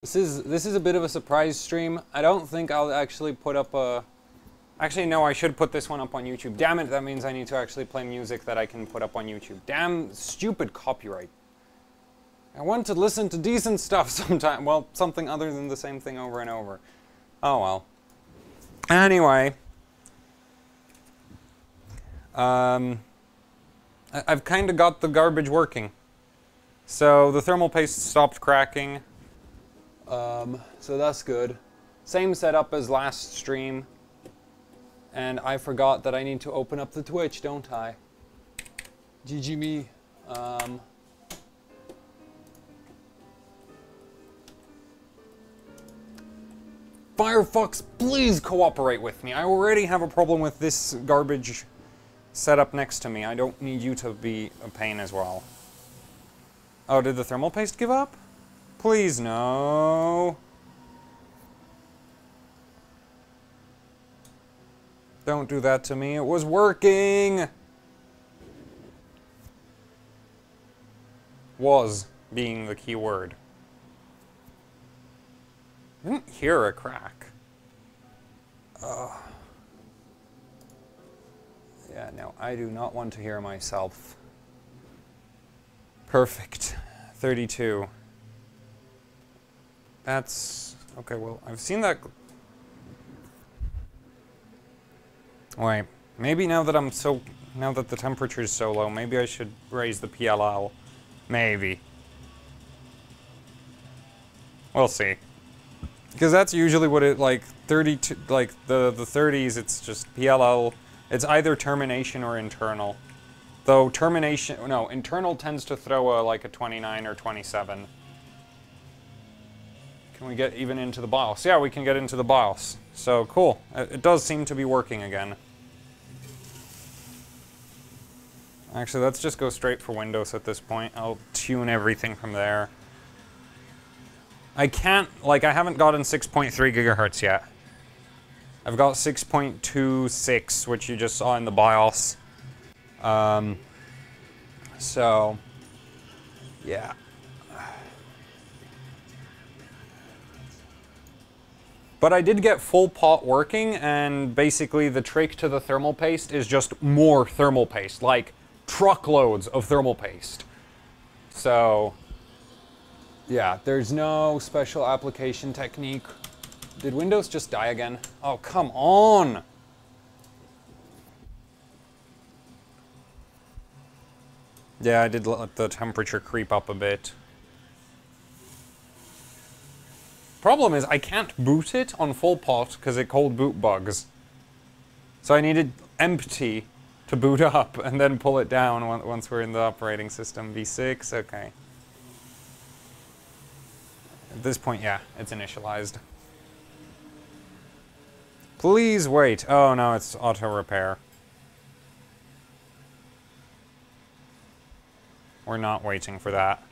This is a bit of a surprise stream. I don't think I'll actually put up a... Actually, no, I should put this one up on YouTube. Damn it, that means I need to actually play music that I can put up on YouTube. Damn stupid copyright. I want to listen to decent stuff sometime. Well, something other than the same thing over and over. Oh well. Anyway. I've kind of got the garbage working. So the thermal paste stopped cracking. So that's good. Same setup as last stream. And I forgot that I need to open up the Twitch, don't I? GG me. Firefox, please cooperate with me. I already have a problem with this garbage setup next to me. I don't need you to be a pain as well. Oh, did the thermal paste give up? Please, no. Don't do that to me. It was working. Was being the key word. I didn't hear a crack. Yeah, no, I do not want to hear myself. Perfect. 32. That's... okay, well, I've seen that... Wait, maybe now that now that the temperature is so low, maybe I should raise the PLL. Maybe. We'll see. Because that's usually what it, like, 32, like, the 30s, it's just PLL, it's either termination or internal. Though termination, no, internal tends to throw like a 29 or 27. Can we get even into the BIOS? Yeah, we can get into the BIOS. So, cool. It does seem to be working again. Actually, let's just go straight for Windows at this point. I'll tune everything from there. I can't, like, I haven't gotten 6.3 gigahertz yet. I've got 6.26, which you just saw in the BIOS. So, yeah. But I did get full pot working, and basically the trick to the thermal paste is just more thermal paste, like truckloads of thermal paste. So, yeah, there's no special application technique. Did Windows just die again? Oh, come on! Yeah, I did let the temperature creep up a bit. Problem is, I can't boot it on full pot because it cold boot bugs. So I needed empty to boot up and then pull it down once we're in the operating system. V6, okay. At this point, yeah, it's initialized. Please wait. Oh no, it's auto repair. We're not waiting for that.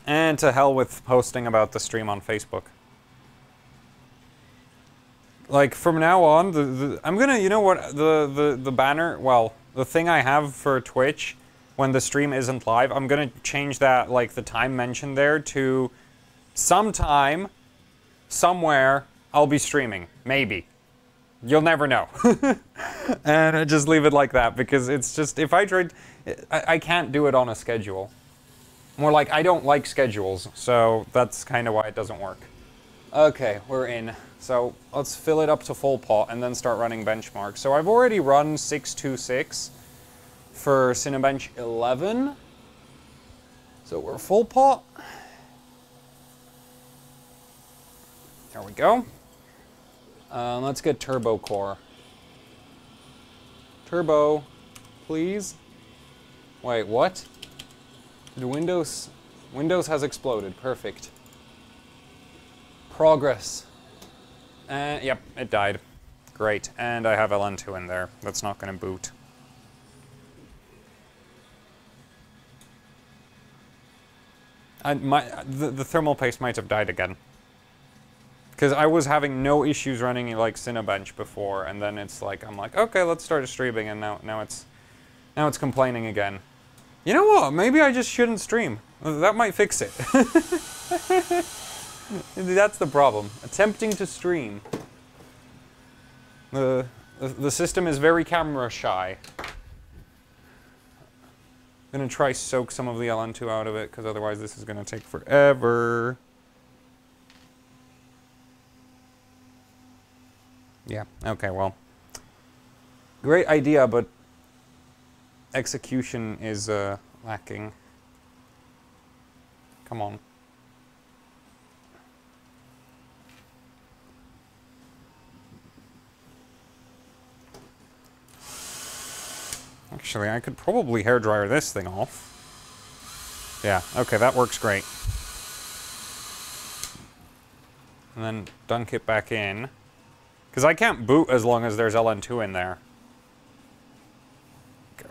And to hell with posting about the stream on Facebook. Like, from now on, I'm gonna, you know what, the banner, well, the thing I have for Twitch, when the stream isn't live, I'm gonna change that, like, the time mentioned there to sometime, somewhere, I'll be streaming. Maybe. You'll never know. And I just leave it like that, because it's just, if I tried, I can't do it on a schedule. More like, I don't like schedules, so that's kind of why it doesn't work. Okay, we're in. So let's fill it up to full pot and then start running benchmarks. So I've already run 626 for Cinebench 11. So we're full pot. There we go. Let's get Turbo Core. Turbo, please. Wait, what? The Windows has exploded. Perfect. Progress. Yep, it died. Great. And I have LN2 in there. That's not going to boot. The thermal paste might have died again. Because I was having no issues running like Cinebench before, and then it's like, I'm like, okay, let's start streaming, and now it's Now it's complaining again. You know what? Maybe I just shouldn't stream. That might fix it. That's the problem. Attempting to stream. The system is very camera shy. I'm gonna try soak some of the LN2 out of it, because otherwise this is gonna take forever. Yeah, okay, well. Great idea, but execution is lacking. Come on. Actually, I could probably hairdryer this thing off. Yeah, okay, that works great. And then dunk it back in. Because I can't boot as long as there's LN2 in there. Go.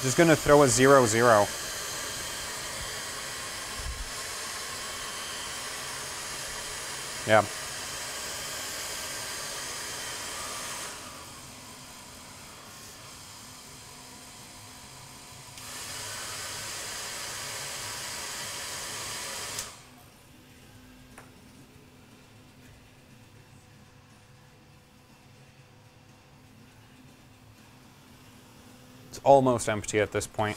Just gonna throw a 0-0. Yeah. It's almost empty at this point.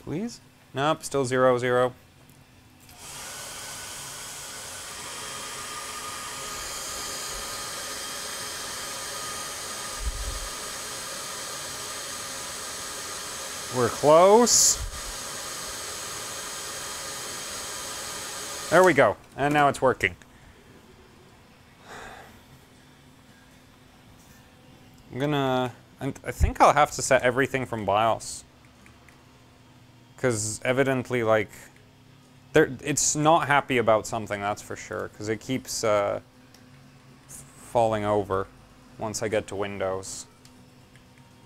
Please? Nope, still 0-0. We're close. There we go. And now it's working. I think I'll have to set everything from BIOS. Because evidently, like, it's not happy about something, that's for sure. Because it keeps falling over once I get to Windows.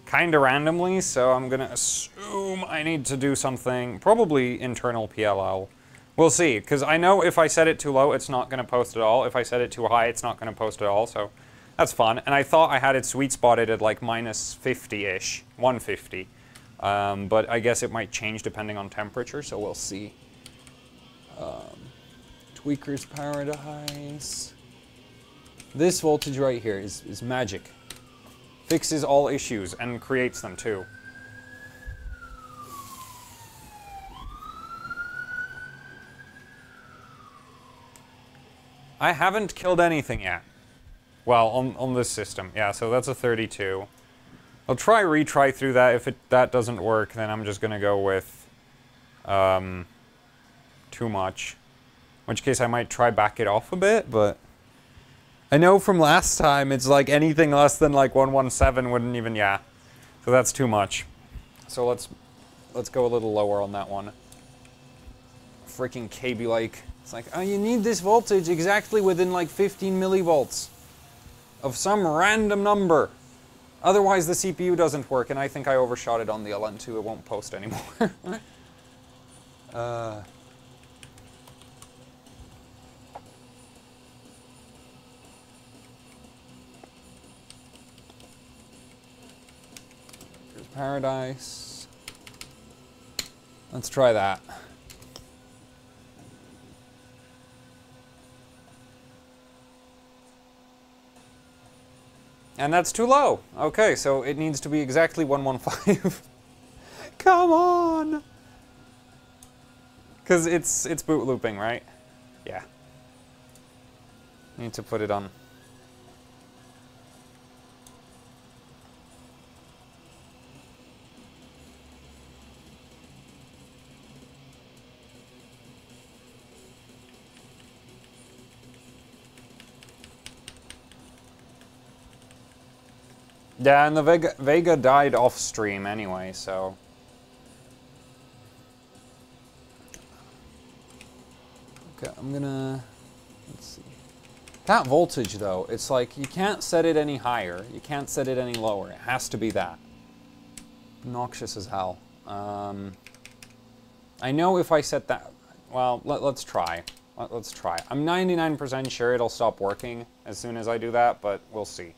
Kind of randomly, so I'm going to assume I need to do something, probably internal PLL. We'll see, because I know if I set it too low, it's not going to post at all. If I set it too high, it's not going to post at all, so that's fun. And I thought I had it sweet spotted at like minus 50-ish, 150. But I guess it might change depending on temperature, so we'll see. Tweaker's Paradise. This voltage right here is magic. Fixes all issues and creates them too. I haven't killed anything yet. Well, on this system. Yeah, so that's a 32. I'll retry through that. If that doesn't work, then I'm just gonna go with too much. In which case I might try back it off a bit, but I know from last time it's like anything less than like 117 wouldn't even, yeah. So that's too much. So let's go a little lower on that one. Freaking KB like. It's like, oh, you need this voltage exactly within like 15 millivolts of some random number. Otherwise the CPU doesn't work, and I think I overshot it on the LN2. It won't post anymore. Here's Paradise. Let's try that. And that's too low. Okay, so it needs to be exactly 115. Come on! Because it's boot looping, right? Yeah. Need to put it on. Yeah, and the Vega died off stream anyway, so. Okay, I'm gonna, let's see. That voltage, though, it's like you can't set it any higher. You can't set it any lower. It has to be that. Noxious as hell. I know if I set that... Well, let's try. Let's try. I'm 99% sure it'll stop working as soon as I do that, but we'll see.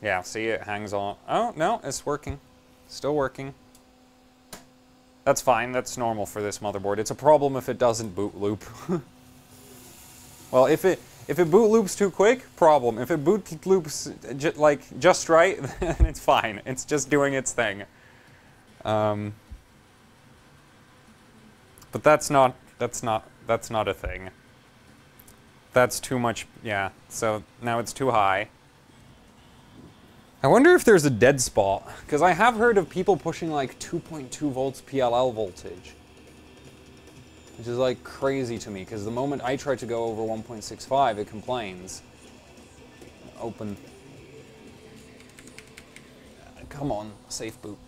Yeah, see, it hangs on. Oh, no, it's working. Still working. That's fine. That's normal for this motherboard. It's a problem if it doesn't boot loop. Well, if it boot loops too quick, problem. If it boot loops just right, then it's fine. It's just doing its thing. But that's not a thing. That's too much. Yeah. So now it's too high. I wonder if there's a dead spot, because I have heard of people pushing like 2.2 volts PLL voltage, which is like crazy to me, because the moment I try to go over 1.65, it complains. Open. Come on, safe boot.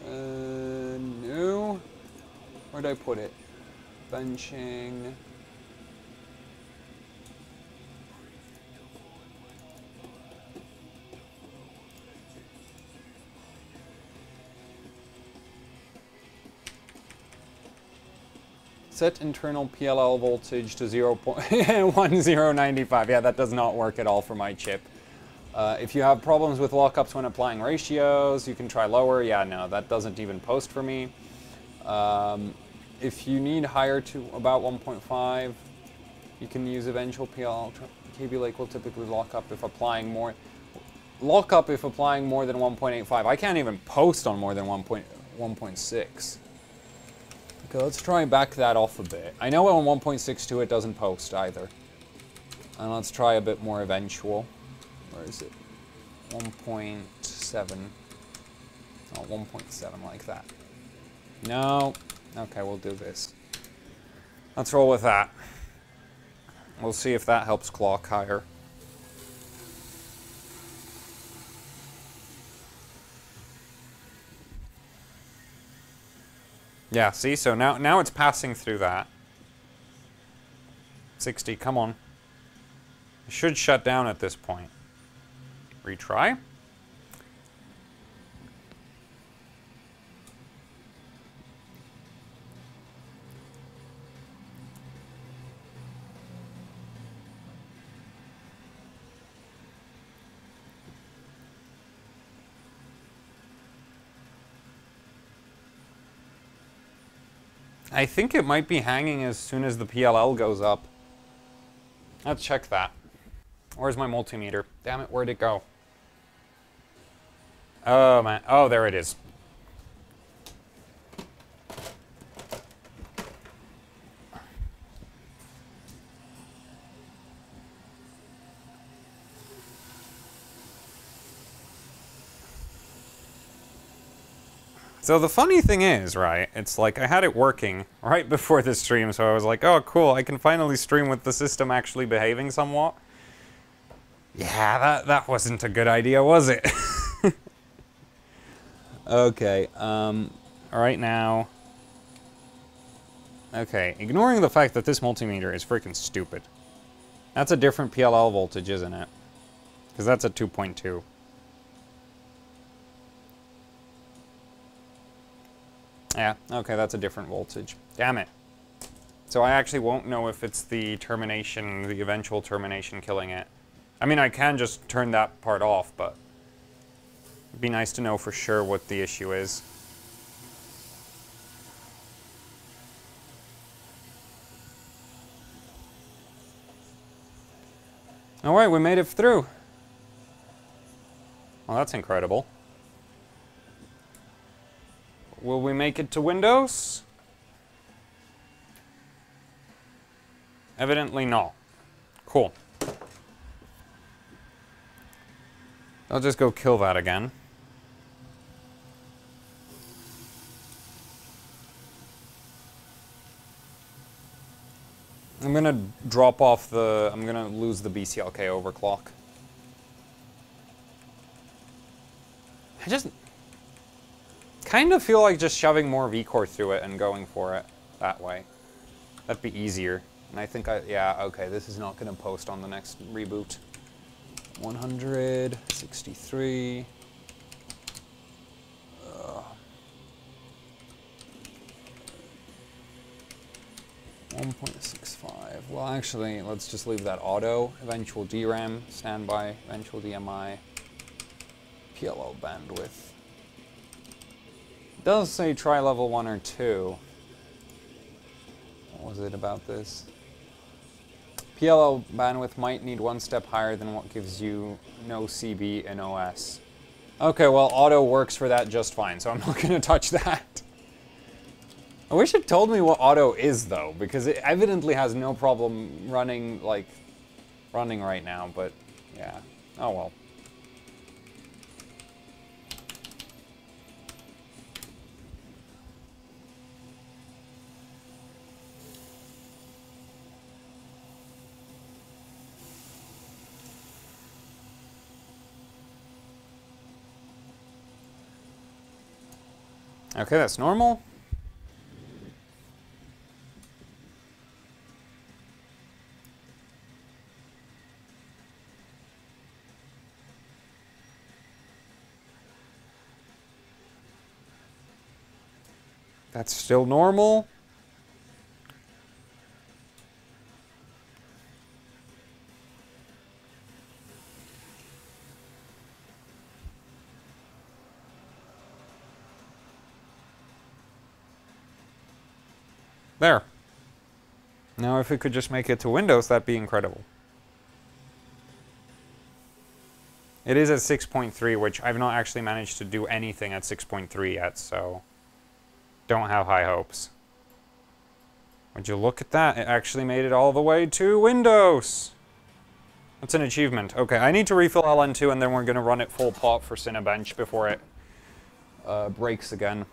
No. Where'd I put it? Benching. Set internal PLL voltage to 0.1095. Yeah, that does not work at all for my chip. If you have problems with lockups when applying ratios, you can try lower. Yeah, no, that doesn't even post for me. If you need higher to about 1.5, you can use eventual PLL. KB Lake will typically lock up if applying more. Lock up if applying more than 1.85. I can't even post on more than 1.6. Okay, let's try and back that off a bit. I know on 1.62 it doesn't post either. And let's try a bit more eventual. Where is it? 1.7. Oh, 1.7 like that. No. Okay, we'll do this. Let's roll with that. We'll see if that helps clock higher. Yeah, see? So now it's passing through that. 60, come on. It should shut down at this point. Retry. I think it might be hanging as soon as the PLL goes up. Let's check that. Where's my multimeter? Damn it, where'd it go? Oh, man. Oh, there it is. So the funny thing is, right, it's like I had it working right before this stream, so I was like, oh, cool, I can finally stream with the system actually behaving somewhat. Yeah, that wasn't a good idea, was it? Okay, right now... Okay, ignoring the fact that this multimeter is freaking stupid. That's a different PLL voltage, isn't it? Because that's a 2.2. Yeah, okay, that's a different voltage. Damn it. So I actually won't know if it's the termination, the eventual termination killing it. I mean, I can just turn that part off, but it'd be nice to know for sure what the issue is. Alright, we made it through. Well, that's incredible. Will we make it to Windows? Evidently not. Cool. I'll just go kill that again. I'm gonna drop off the... I'm gonna lose the BCLK overclock. I just kind of feel like just shoving more V-core through it and going for it that way. That'd be easier. And I think yeah, okay, this is not gonna post on the next reboot. 163. 1.65. Well, actually, let's just leave that auto. Eventual DRAM, standby, eventual DMI, PLL bandwidth. It does say try level 1 or 2. What was it about this? PLL bandwidth might need one step higher than what gives you no CB in OS. Okay, well, auto works for that just fine, so I'm not going to touch that. I wish it told me what auto is, though, because it evidently has no problem running, like, running right now, but, yeah. Oh, well. Okay, that's normal. That's still normal. There. Now if we could just make it to Windows, that'd be incredible. It is at 6.3, which I've not actually managed to do anything at 6.3 yet, so don't have high hopes. Would you look at that? It actually made it all the way to Windows. That's an achievement. Okay, I need to refill LN2 and then we're going to run it full pot for Cinebench before it breaks again.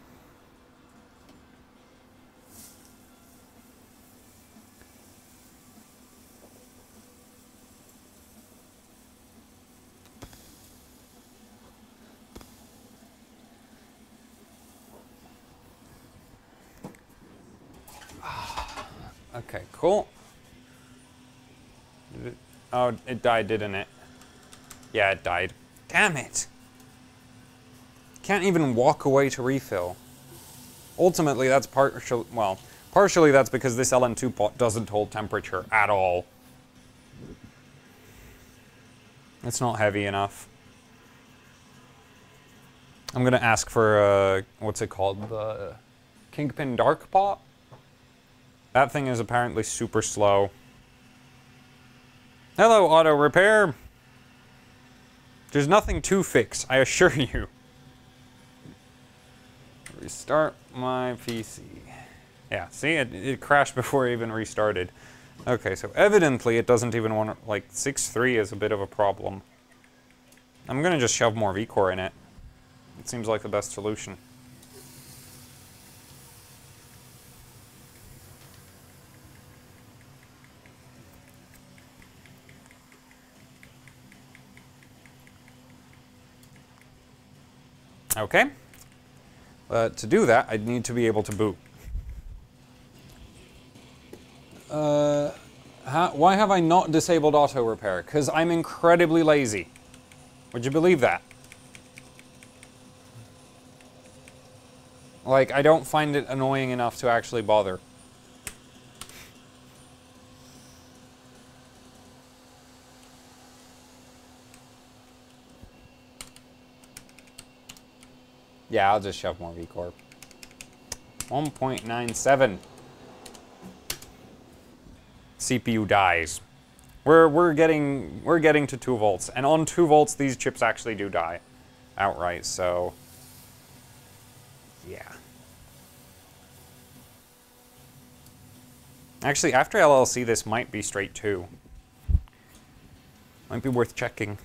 Okay, cool. Oh, it died, didn't it? Yeah, it died. Damn it! Can't even walk away to refill. Ultimately, that's partially that's because this LN2 pot doesn't hold temperature at all. It's not heavy enough. I'm gonna ask for, what's it called? The Kingpin Dark Pot? That thing is apparently super slow. Hello, auto repair. There's nothing to fix, I assure you. Restart my PC. Yeah, see, it crashed before it even restarted. Okay, so evidently it doesn't even want to, like, 6.3 is a bit of a problem. I'm gonna just shove more V-core in it. It seems like the best solution. Okay. To do that, I'd need to be able to boot. Why have I not disabled auto repair? Because I'm incredibly lazy. Would you believe that? Like, I don't find it annoying enough to actually bother. Yeah, I'll just shove more V-core. 1.97. CPU dies. We're getting to 2 volts, and on 2 volts these chips actually do die outright. So yeah. Actually, after LLC, this might be straight 2. Might be worth checking.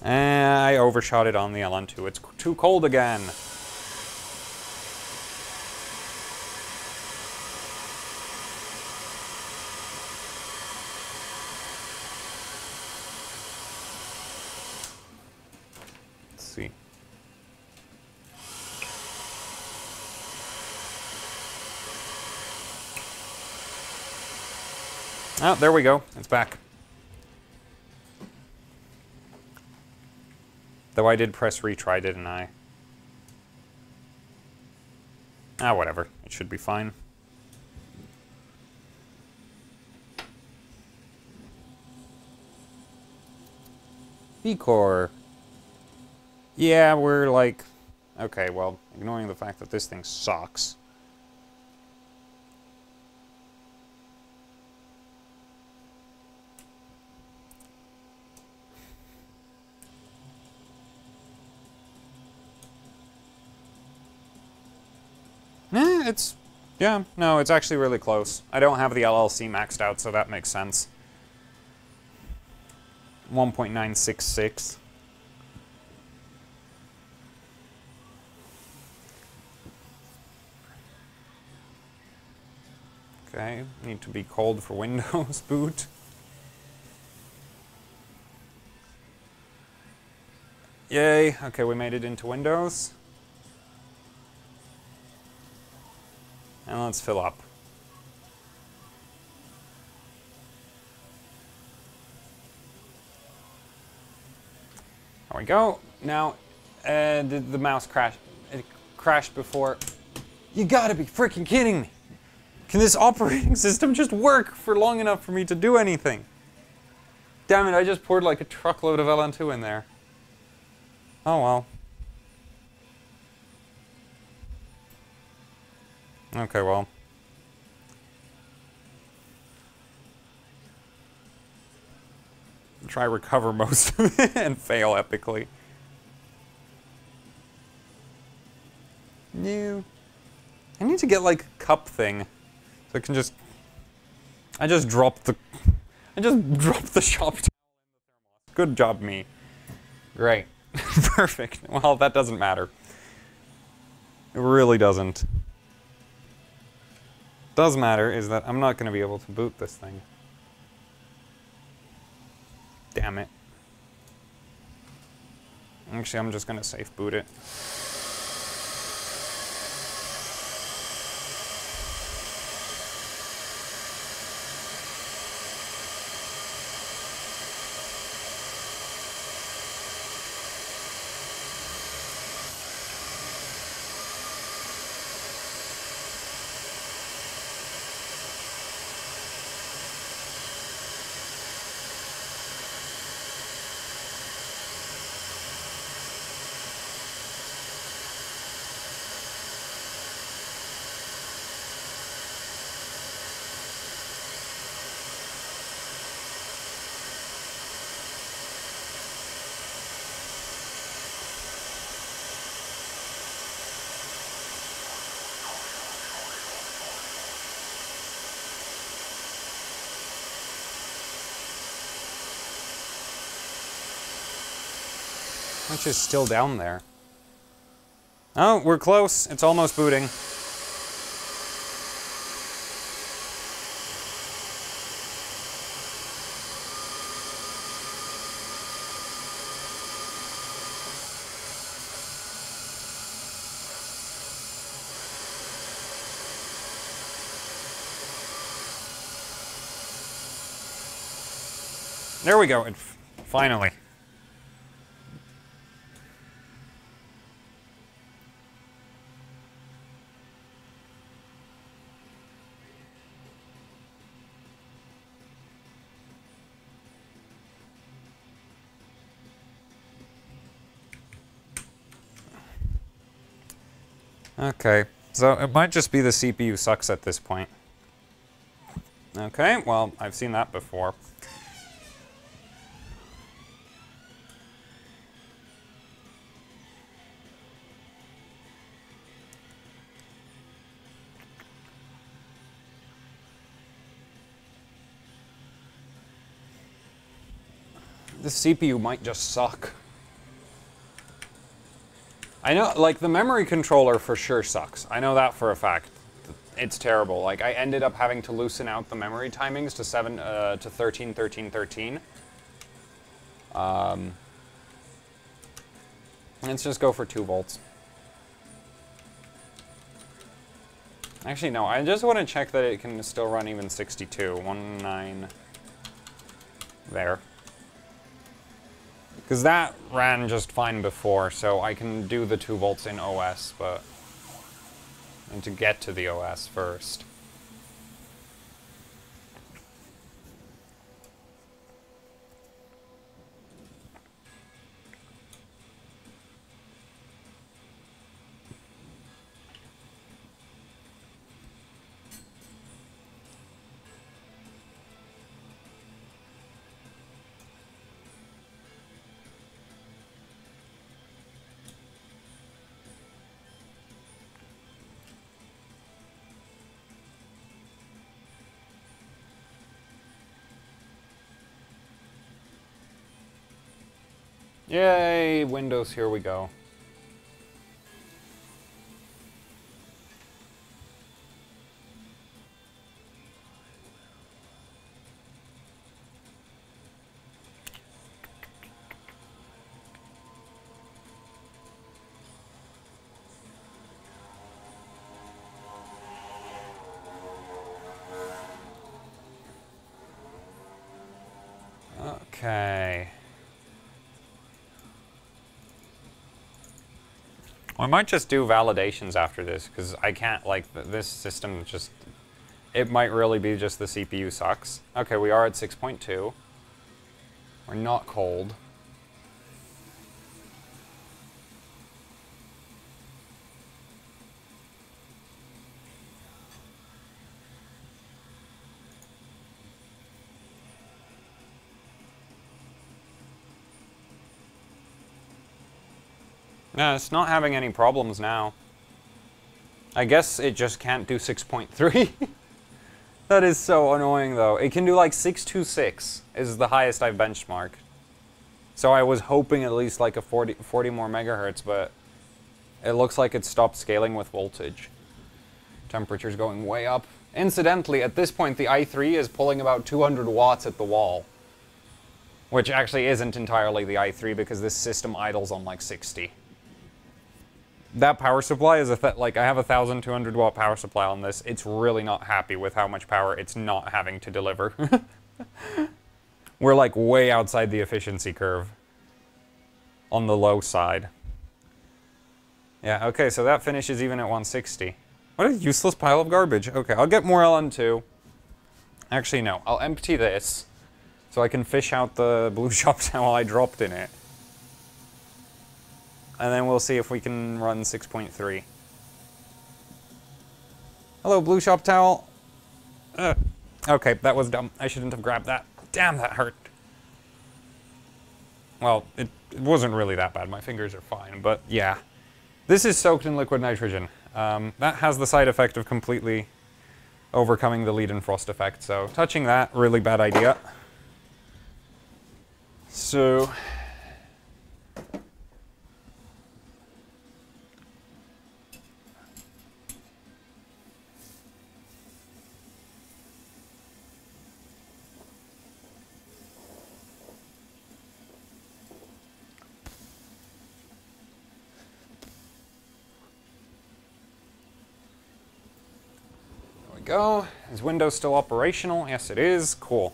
I overshot it on the LN2. It's too cold again. Oh, there we go. It's back. Though I did press retry, didn't I? Ah, whatever. It should be fine. V-Core. Yeah, we're like... Okay, well, ignoring the fact that this thing sucks. It's... Yeah, no, it's actually really close. I don't have the LLC maxed out, so that makes sense. 1.966. Okay, need to be cold for Windows boot. Yay, okay, we made it into Windows. And let's fill up. There we go. Now, did the mouse crash? It crashed before. You gotta be freaking kidding me! Can this operating system just work for long enough for me to do anything? Damn it, I just poured like a truckload of LN2 in there. Oh well. Okay, well. Try recover most of it and fail epically. No. I need to get like a cup thing. So I can just... I just dropped the shop towel. Good job, me. Great. Perfect. Well, that doesn't matter. It really doesn't. Does matter is that I'm not going to be able to boot this thing. Damn it. Actually, I'm just going to safe boot it. Which is still down there. Oh, we're close. It's almost booting. There we go. Finally. Okay, so it might just be the CPU sucks at this point. Okay, well, I've seen that before. The CPU might just suck. I know, like, the memory controller for sure sucks. I know that for a fact. It's terrible. Like, I ended up having to loosen out the memory timings to 13, 13, 13. Let's just go for 2 volts. Actually, no, I just want to check that it can still run even 62. 19 there. Because that ran just fine before, so I can do the 2 volts in OS, but I need to get to the OS first. Yay, Windows, here we go. Okay. I might just do validations after this, because I can't, like, this system just... It might really be just the CPU sucks. Okay, we are at 6.2. We're not cold. No, it's not having any problems now. I guess it just can't do 6.3. That is so annoying, though. It can do like 626 is the highest I've benchmarked. So I was hoping at least like a 40 more megahertz, but it looks like it stopped scaling with voltage. Temperature's going way up. Incidentally, at this point, the i3 is pulling about 200 watts at the wall. Which actually isn't entirely the i3 because this system idles on like 60. That power supply is like I have a 1,200 watt power supply on this. It's really not happy with how much power it's not having to deliver. We're like way outside the efficiency curve on the low side. Yeah, okay, so that finishes even at 160. What a useless pile of garbage. Okay, I'll get more LN2. Actually, no, I'll empty this so I can fish out the blue shop towel I dropped in it. And then we'll see if we can run 6.3. Hello, blue shop towel. Okay, that was dumb. I shouldn't have grabbed that. Damn, that hurt. Well, it wasn't really that bad. My fingers are fine, but yeah. This is soaked in liquid nitrogen. That has the side effect of completely overcoming the lead and frost effect, so touching that, really bad idea. So... go. Is Windows still operational? Yes, it is. Cool.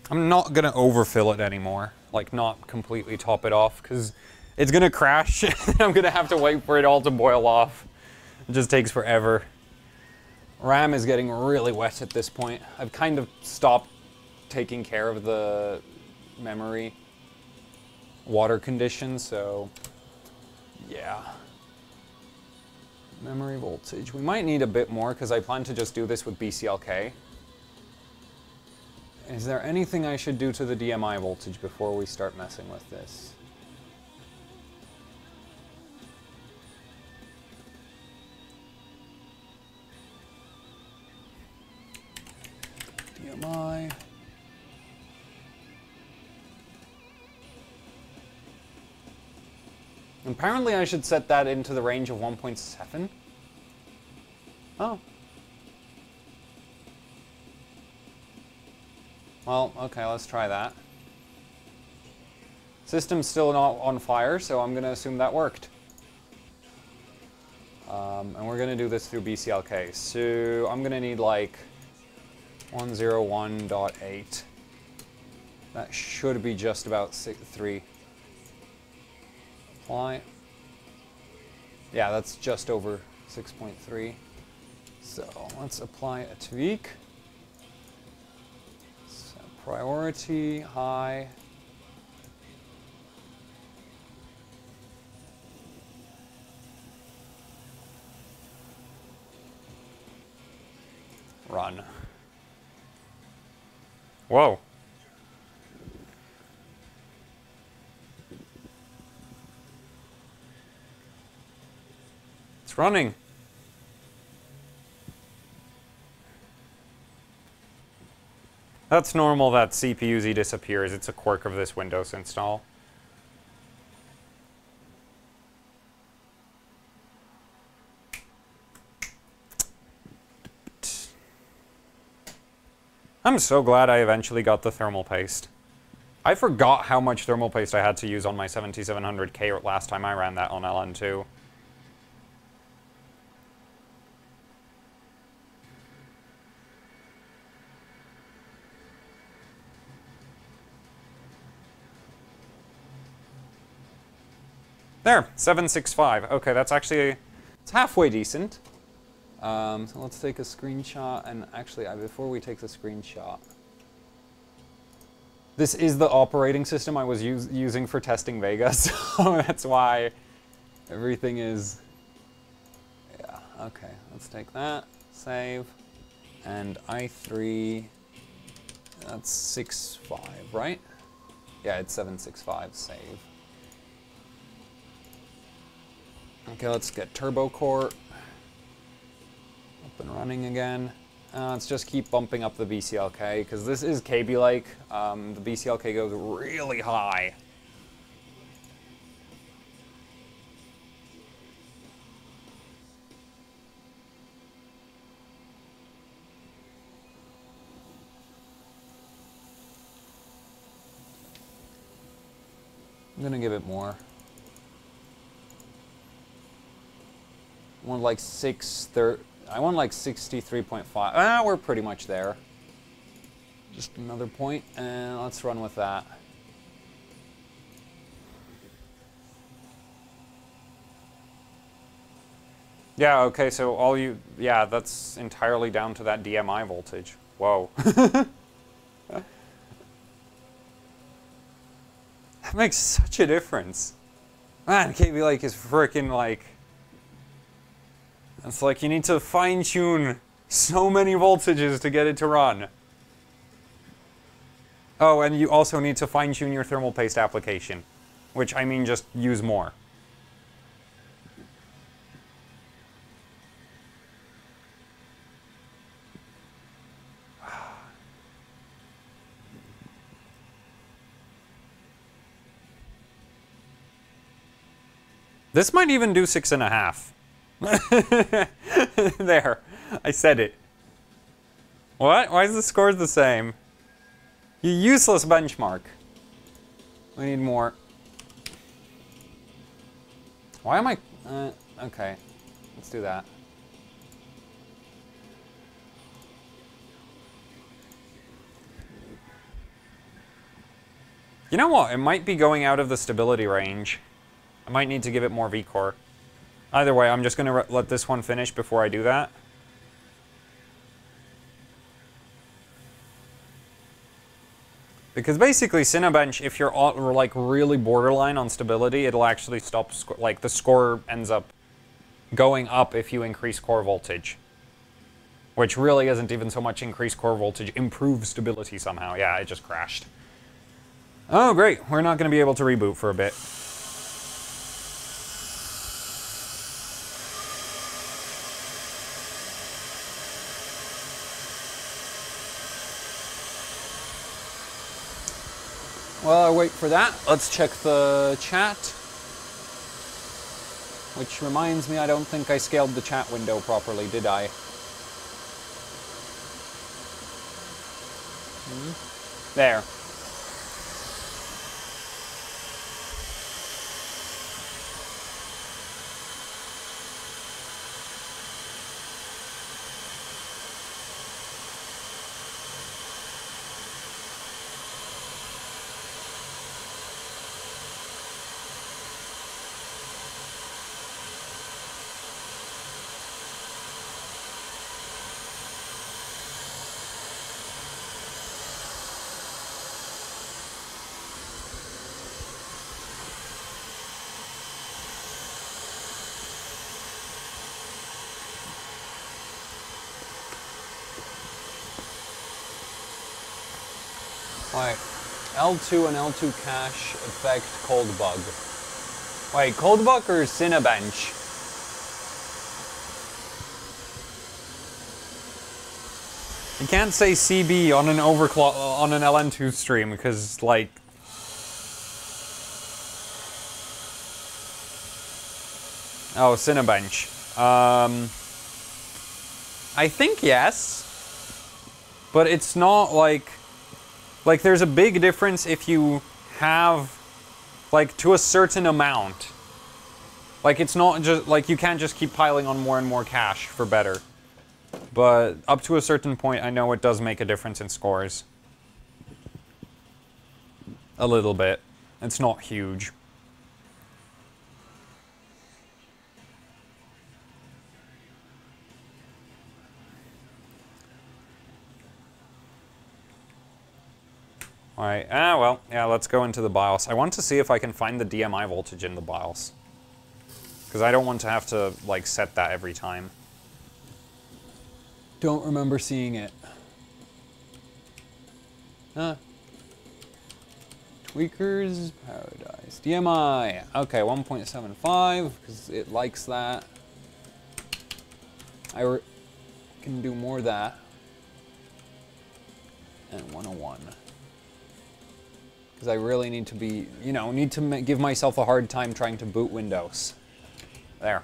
I'm not going to overfill it anymore. Like, not completely top it off, because it's going to crash. I'm going to have to wait for it all to boil off. It just takes forever. RAM is getting really wet at this point. I've kind of stopped taking care of the memory water condition, so yeah. Memory voltage. We might need a bit more because I plan to just do this with BCLK. Is there anything I should do to the DMI voltage before we start messing with this? DMI. Apparently I should set that into the range of 1.7. Oh. Well, okay, let's try that. System's still not on fire, so I'm going to assume that worked. And we're gonna do this through BCLK. So I'm gonna need like 101.8. That should be just about 3. Apply. Yeah, that's just over 6.3. So let's apply a tweak. So priority, high. Run. Whoa. It's running. That's normal that CPU-Z disappears. It's a quirk of this Windows install. I'm so glad I eventually got the thermal paste. I forgot how much thermal paste I had to use on my 7700K last time I ran that on LN2. There, 765. Okay, that's actually, it's halfway decent. So let's take a screenshot, and actually, before we take the screenshot, this is the operating system I was using for testing Vega, so that's why everything is, yeah, okay, let's take that, save, and i3, that's 6.5, right? Yeah, it's 765, save. Okay, let's get Turbo Core up and running again. Let's just keep bumping up the BCLK, because this is KB-like. The BCLK goes really high. I'm gonna give it more. I want like 63.5. Ah, we're pretty much there. Just another point, and let's run with that. Yeah, okay, so yeah, that's entirely down to that DMI voltage. Whoa. That makes such a difference. Man, KB-like is freaking like... It's like you need to fine-tune so many voltages to get it to run. Oh, and you also need to fine-tune your thermal paste application. Which, I mean, just use more. This might even do 6.5. There, I said it. What? Why is the score the same? You useless benchmark. We need more. Why am I... okay, let's do that. You know what? It might be going out of the stability range. I might need to give it more V-core. Either way, I'm just going to let this one finish before I do that. Because basically, Cinebench, if you're like really borderline on stability, it'll actually stop, like the score ends up going up if you increase core voltage. Which really isn't even so much increase core voltage, improve stability somehow. Yeah, it just crashed. Oh, great. We're not going to be able to reboot for a bit. While I wait for that, let's check the chat. Which reminds me, I don't think I scaled the chat window properly, did I? There. Alright, L2 and L2 cache affect cold bug. Wait, cold bug or Cinebench? You can't say CB on an on an LN2 stream because, like, oh, Cinebench. I think yes, but it's not like there's a big difference if you have, like, to a certain amount. Like, it's not just, like, you can't just keep piling on more and more cash for better. But up to a certain point, I know it does make a difference in scores. A little bit. It's not huge. Alright, well, yeah, let's go into the BIOS. I want to see if I can find the DMI voltage in the BIOS. Because I don't want to have to, like, set that every time. Don't remember seeing it. Tweakers Paradise. DMI. Okay, 1.75, because it likes that. I can do more of that. And 101. Because I really need to be, you know, need to give myself a hard time trying to boot Windows. There.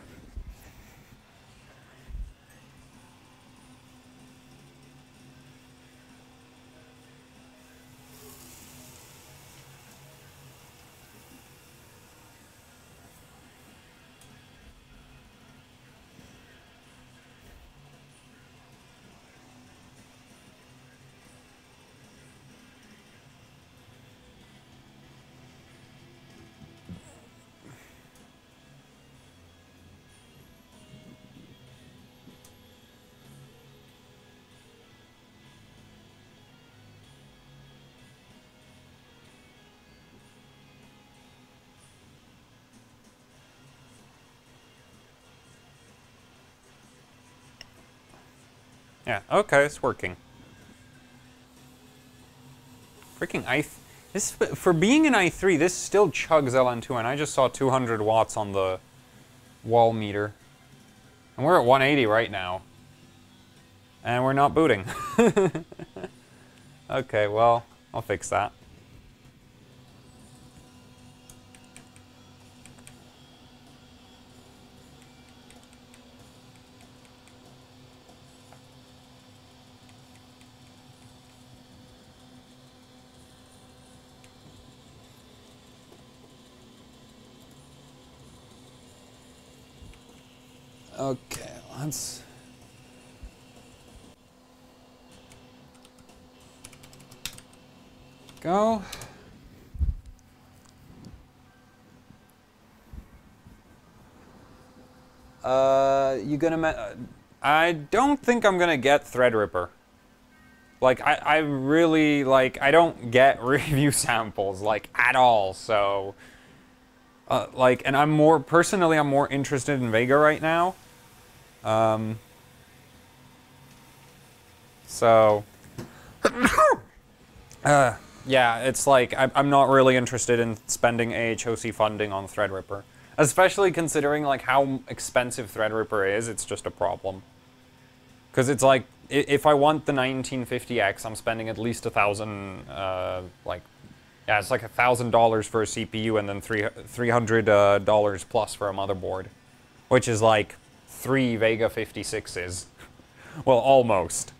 Yeah, okay, it's working. Freaking this, for being an i3, this still chugs LN2, and I just saw 200 watts on the wall meter. And we're at 180 right now. And we're not booting. Okay, well, I'll fix that. Okay, let's... go. You gonna... I don't think I'm gonna get Threadripper. Like, I really, like, I don't get review samples, like, at all, so... like, and I'm more, personally, I'm more interested in Vega right now. So... yeah, it's like, I'm not really interested in spending AHOC funding on Threadripper. Especially considering, like, how expensive Threadripper is, it's just a problem. Because it's like, if I want the 1950X, I'm spending at least $1,000, like, yeah, it's like $1,000 for a CPU and then $300 plus for a motherboard. Which is like 3 Vega 56s. Well, almost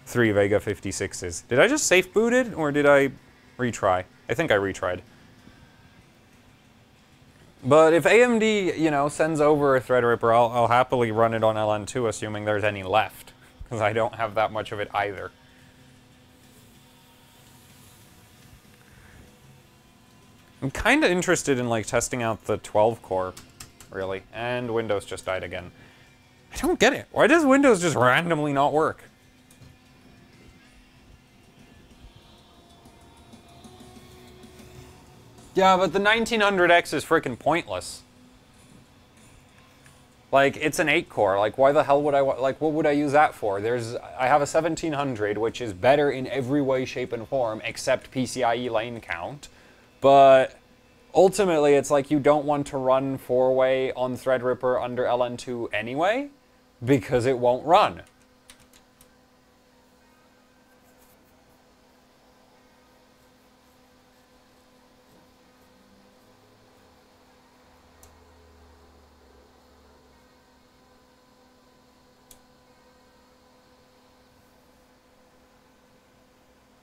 3 Vega 56s. Did I just safe boot it, or did I retry? I think I retried. But if AMD, you know, sends over a Threadripper, I'll happily run it on LN2, assuming there's any left. Because I don't have that much of it either. I'm kind of interested in, like, testing out the 12-core, really. And Windows just died again. I don't get it. Why does Windows just randomly not work? Yeah, but the 1900X is freaking pointless. Like, it's an 8-core. Like, why the hell would I... Like, what would I use that for? I have a 1700, which is better in every way, shape, and form, except PCIe lane count. But ultimately, it's like you don't want to run 4-way on Threadripper under LN2 anyway, because it won't run.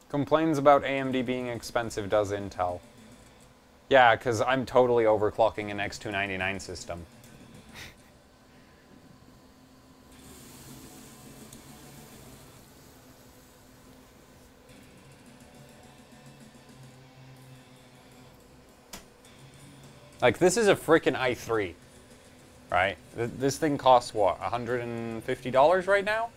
Complains about AMD being expensive, does Intel. Yeah, because I'm totally overclocking an X299 system. Like, this is a frickin' i3, right? This thing costs, what, $150 right now?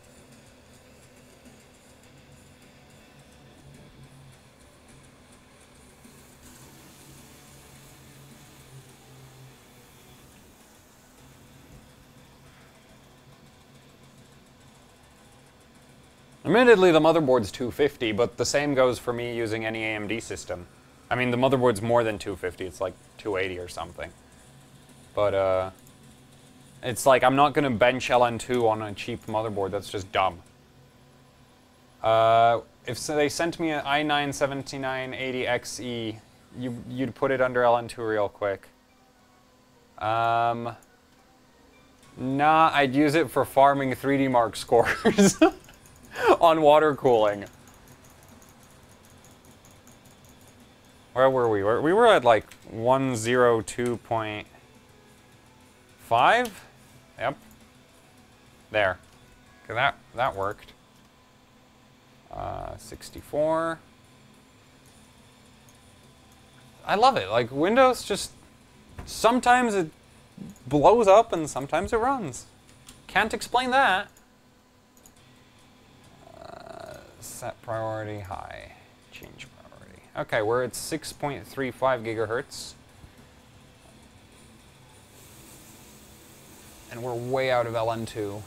Admittedly, the motherboard's $250, but the same goes for me using any AMD system. I mean, the motherboard's more than $250, it's like $280 or something. But, it's like, I'm not gonna bench LN2 on a cheap motherboard, that's just dumb. If they sent me an i9-7980XE, you'd put it under LN2 real quick. Nah, I'd use it for farming 3D Mark scores. On water cooling. Where were we? We were at like 102.5? Yep. There. Okay, that worked. 64. I love it. Like, Windows just... Sometimes it blows up and sometimes it runs. Can't explain that. Set priority high. Change priority. Okay, we're at 6.35 gigahertz. And we're way out of LN2.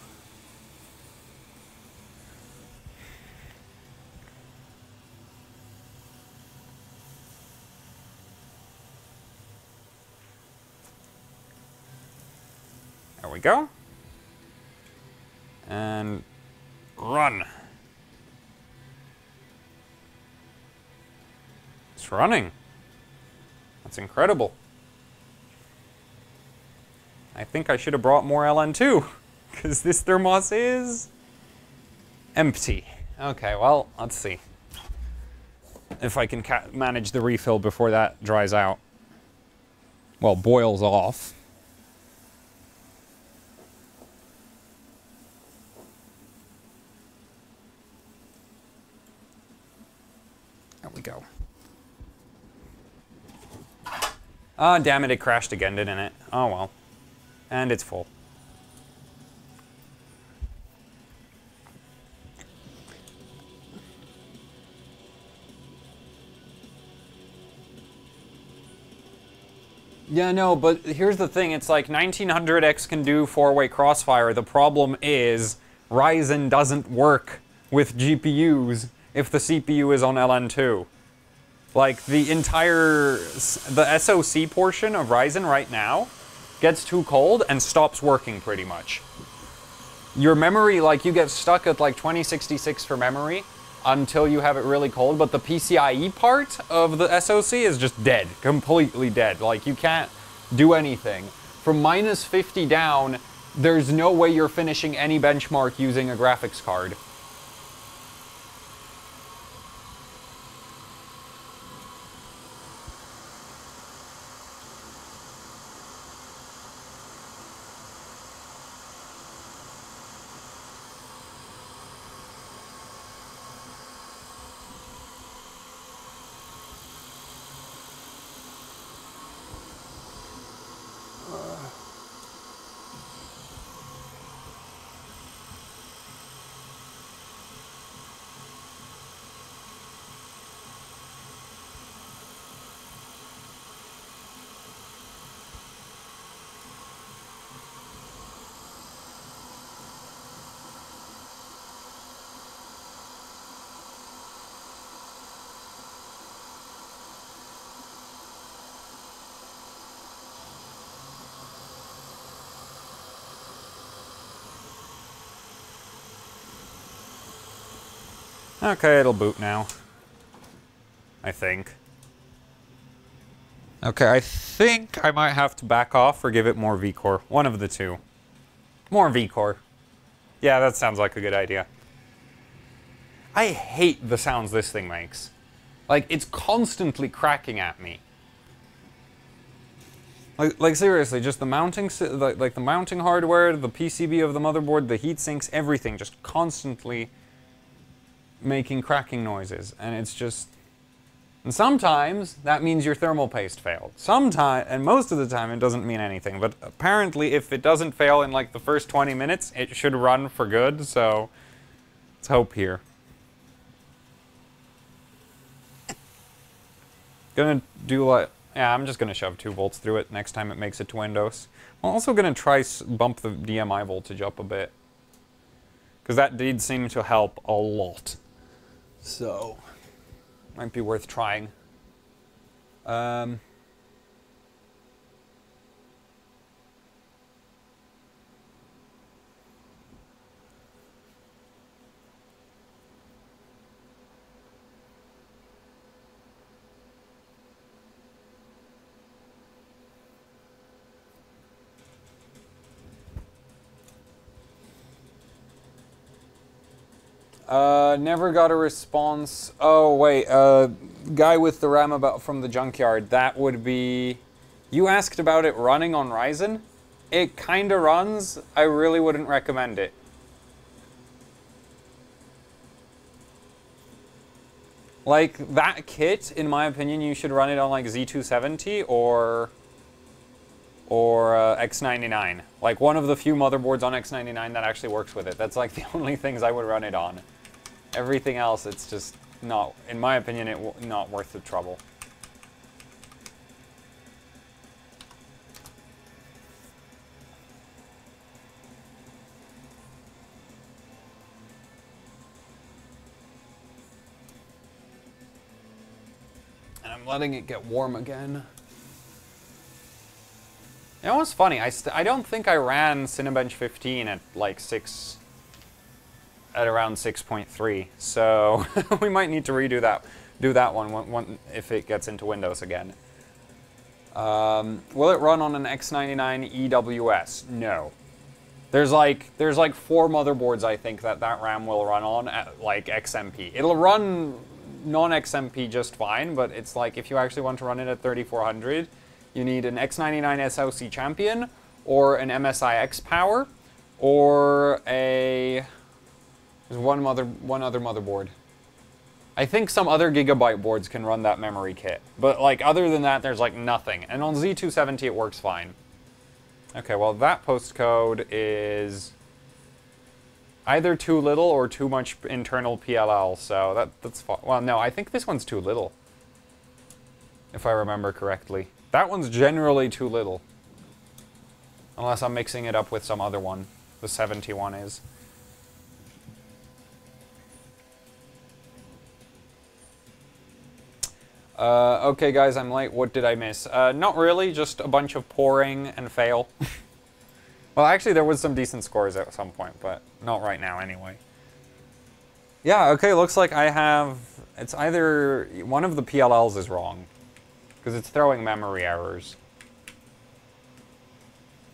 There we go. And run. It's running. That's incredible. I think I should have brought more LN2, because this thermos is empty. Okay, well, let's see if I can manage the refill before that dries out. Well, boils off. There we go. Ah, oh, damn it, it crashed again, didn't it? Oh well. And it's full. Yeah, no, but here's the thing. It's like 1900X can do 4-way crossfire. The problem is Ryzen doesn't work with GPUs if the CPU is on LN2. Like, the SoC portion of Ryzen right now gets too cold and stops working pretty much. Your memory, like, you get stuck at like 2066 for memory until you have it really cold, but the PCIe part of the SoC is just dead, completely dead. Like, you can't do anything. From minus 50 down, there's no way you're finishing any benchmark using a graphics card. Okay, it'll boot now. I think. Okay, I think I might have to back off or give it more V-core. One of the two. More V-core. Yeah, that sounds like a good idea. I hate the sounds this thing makes. Like, it's constantly cracking at me. Like seriously, just the mounting, like the mounting hardware, the PCB of the motherboard, the heat sinks, everything just constantly making cracking noises, and it's just. And sometimes that means your thermal paste failed. Sometimes, and most of the time, it doesn't mean anything. But apparently, if it doesn't fail in like the first 20 minutes, it should run for good. So let's hope here. Gonna do like. Yeah, I'm just going to shove 2 volts through it next time it makes it to Windows. I'm also going to try bump the DMI voltage up a bit. Because that did seem to help a lot. So, might be worth trying. Never got a response. Oh, wait, guy with the RAM about from the junkyard. That would be... You asked about it running on Ryzen? It kinda runs. I really wouldn't recommend it. Like, that kit, in my opinion, you should run it on, like, Z270 or X99. Like, one of the few motherboards on X99 that actually works with it. That's, like, the only things I would run it on. Everything else, it's just not, in my opinion, not worth the trouble. And I'm letting it get warm again. You know what's funny? I don't think I ran Cinebench 15 at like at around 6.3, so we might need to redo that. Do that one if it gets into Windows again. Will it run on an X99 EWS? No. There's like 4 motherboards I think that RAM will run on at like XMP. It'll run non-XMP just fine, but it's like if you actually want to run it at 3400, you need an X99 SoC Champion or an MSI X Power or a. There's one other motherboard. I think some other Gigabyte boards can run that memory kit. But, like, other than that, there's, like, nothing. And on Z270, it works fine. Okay, well, that postcode is either too little or too much internal PLL, so that's fine. Well, no, I think this one's too little. If I remember correctly. That one's generally too little. Unless I'm mixing it up with some other one. The 71 is. Okay guys, I'm late. What did I miss? Not really, just a bunch of pouring and fail. Well, actually there was some decent scores at some point, but not right now anyway. Yeah, okay, looks like I have... It's either... One of the PLLs is wrong. Because it's throwing memory errors.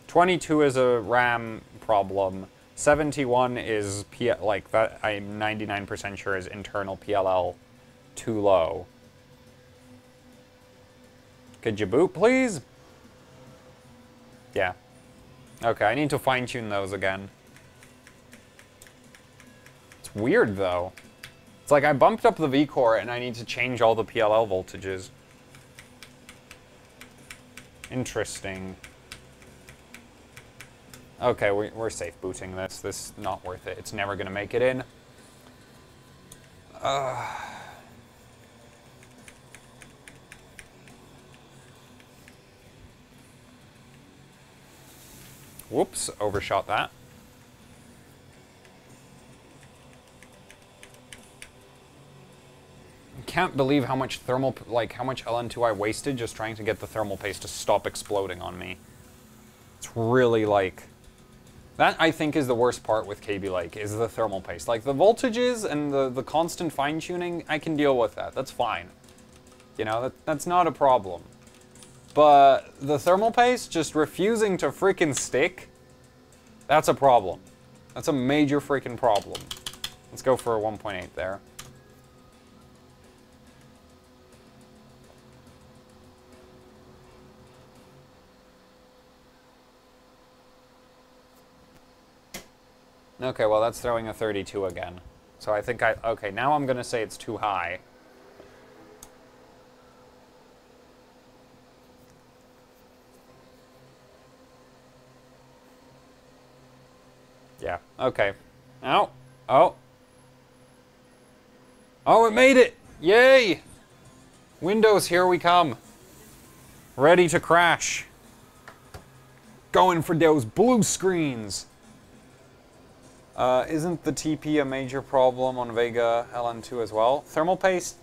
22 is a RAM problem. 71 is... like, that I'm 99% sure is internal PLL too low. Could you boot, please? Yeah. Okay, I need to fine-tune those again. It's weird, though. It's like I bumped up the V-core and I need to change all the PLL voltages. Interesting. Okay, we're safe booting this. This is not worth it. It's never going to make it in. Whoops, overshot that. Can't believe how much how much LN2 I wasted just trying to get the thermal paste to stop exploding on me. It's really, like, That, I think, is the worst part with KB Lake, is the thermal paste. Like, the voltages and the constant fine-tuning, I can deal with that. That's fine. You know, that's not a problem. But the thermal paste just refusing to freaking stick, that's a problem. That's a major freaking problem. Let's go for a 1.8 there. Okay, well, that's throwing a 32 again. So I think okay, now I'm going to say it's too high. Yeah, okay. Oh, oh. Oh, it made it! Yay! Windows, here we come. Ready to crash. Going for those blue screens. Isn't the TP a major problem on Vega LN2 as well? Thermal paste?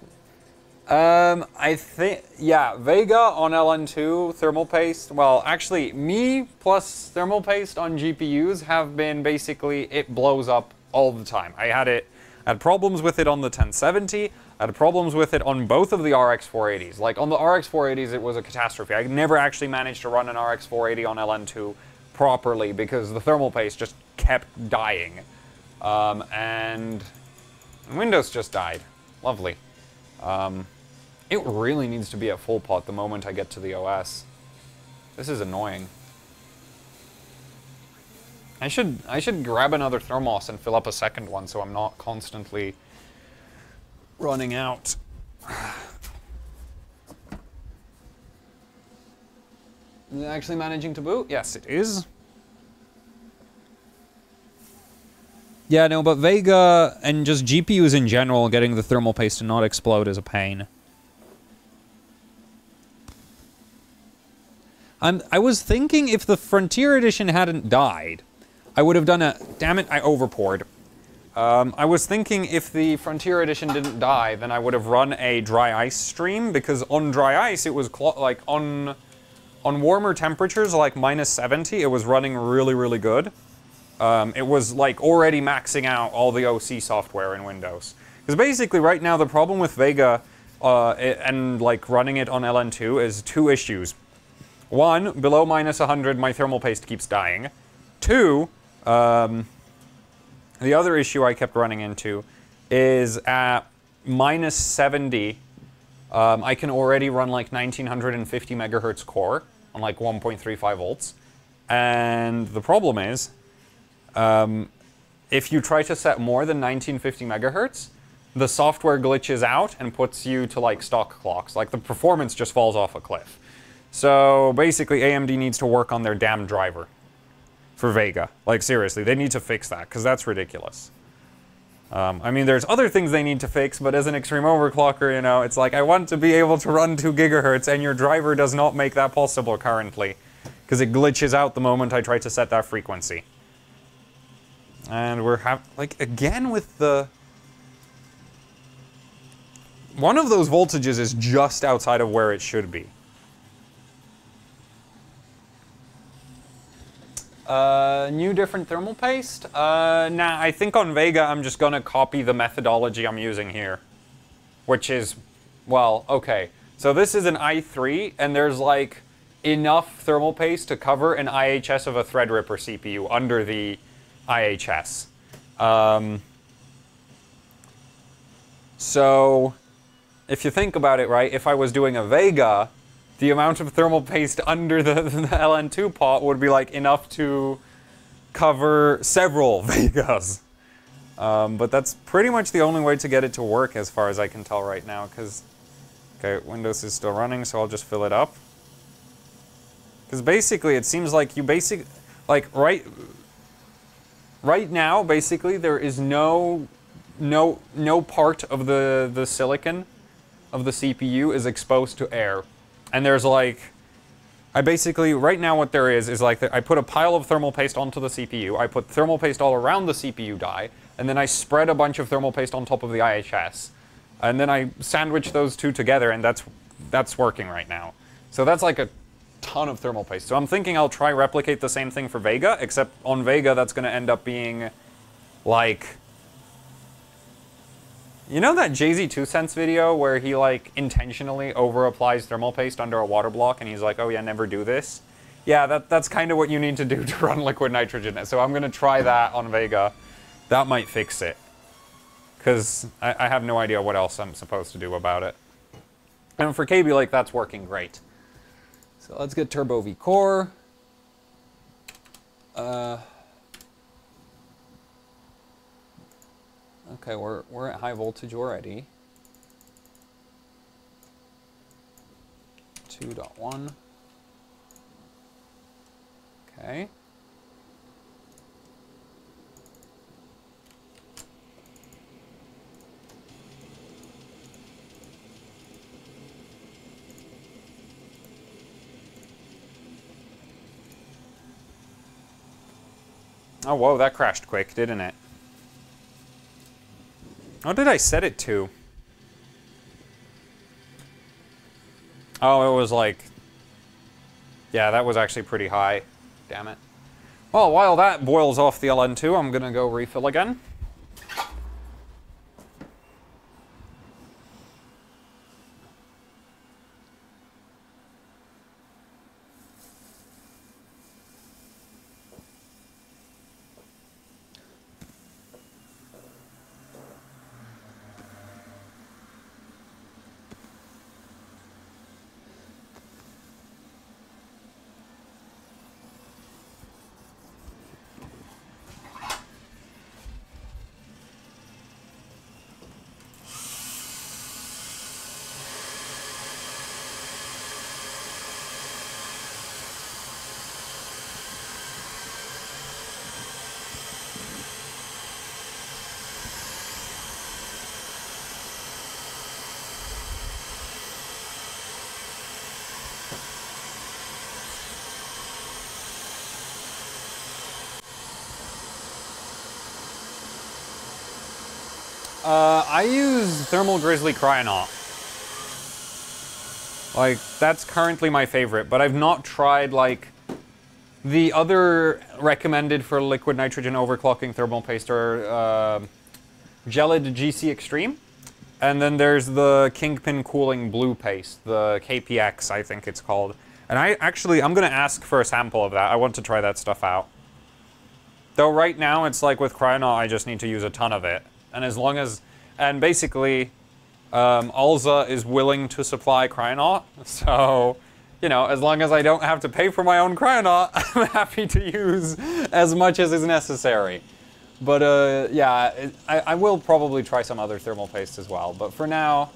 I think, yeah, Vega on LN2, thermal paste, well, actually, me plus thermal paste on GPUs have been basically, it blows up all the time. I had problems with it on the 1070, I had problems with it on both of the RX 480s. Like, on the RX 480s, it was a catastrophe. I never actually managed to run an RX 480 on LN2 properly because the thermal paste just kept dying. And Windows just died. Lovely. It really needs to be at full pot the moment I get to the OS. This is annoying. I should grab another thermos and fill up a second one so I'm not constantly running out. Is it actually managing to boot? Yes, it is. Yeah, no, but Vega and just GPUs in general, getting the thermal paste to not explode is a pain. I was thinking if the Frontier Edition hadn't died, I would have done a... Damn it, I overpoured. I was thinking if the Frontier Edition didn't die, then I would have run a dry ice stream, because on dry ice, it was like on warmer temperatures, like -70, it was running really, really good. It was like already maxing out all the OC software in Windows. Because basically right now the problem with Vega and like running it on LN2 is two issues. One, below -100 my thermal paste keeps dying. Two, the other issue I kept running into is at -70 I can already run like 1950 megahertz core on like 1.35 volts. And the problem is, if you try to set more than 1950 megahertz, the software glitches out and puts you to like stock clocks. Like the performance just falls off a cliff. So basically AMD needs to work on their damn driver for Vega. Like seriously, they need to fix that because that's ridiculous. I mean, there's other things they need to fix, but as an extreme overclocker, you know, it's like I want to be able to run 2 gigahertz and your driver does not make that possible currently because it glitches out the moment I try to set that frequency. And we're like again with the one of those voltages is just outside of where it should be. New different thermal paste? Nah, I think on Vega I'm just gonna copy the methodology I'm using here. Which is, well, okay. So this is an i3, and there's like enough thermal paste to cover an IHS of a Threadripper CPU under the IHS. So, if you think about it, right, if I was doing a Vega, the amount of thermal paste under the LN2 pot would be like enough to cover several Vegas. But that's pretty much the only way to get it to work as far as I can tell right now, because, okay, Windows is still running, so I'll just fill it up. Because basically it seems like you like right now, basically, there is no part of the silicon of the CPU is exposed to air. And there's like, right now what there is like, I put a pile of thermal paste onto the CPU, I put thermal paste all around the CPU die, and then I spread a bunch of thermal paste on top of the IHS. And then I sandwich those two together, and that's working right now. So that's like a ton of thermal paste. So I'm thinking I'll try replicate the same thing for Vega, except on Vega that's going to end up being like... You know that Jay-Z 2 Cents video where he like intentionally over-applies thermal paste under a water block and he's like, oh yeah, never do this? Yeah, that's kind of what you need to do to run liquid nitrogen. So I'm going to try that on Vega. That might fix it. Because I have no idea what else I'm supposed to do about it. And for Kaby Lake, that's working great. So let's get Turbo V Core. Okay, we're at high voltage already. 2.1. Okay. Oh, whoa, that crashed quick, didn't it? What did I set it to? Oh, it was like... Yeah, that was actually pretty high. Damn it. Well, while that boils off the LN2, I'm gonna go refill again. I use Thermal Grizzly Cryonaut. Like, that's currently my favorite, but I've not tried, like, the other recommended for liquid nitrogen overclocking thermal paste are Gelid GC Extreme, and then there's the Kingpin Cooling Blue Paste, the KPX, I think it's called. And I'm going to ask for a sample of that. I want to try that stuff out. Though right now, it's like with Cryonaut, I just need to use a ton of it. And as long as... And basically, Alza is willing to supply Cryonaut. So, you know, as long as I don't have to pay for my own Cryonaut, I'm happy to use as much as is necessary. But, yeah, I will probably try some other thermal paste as well. But for now,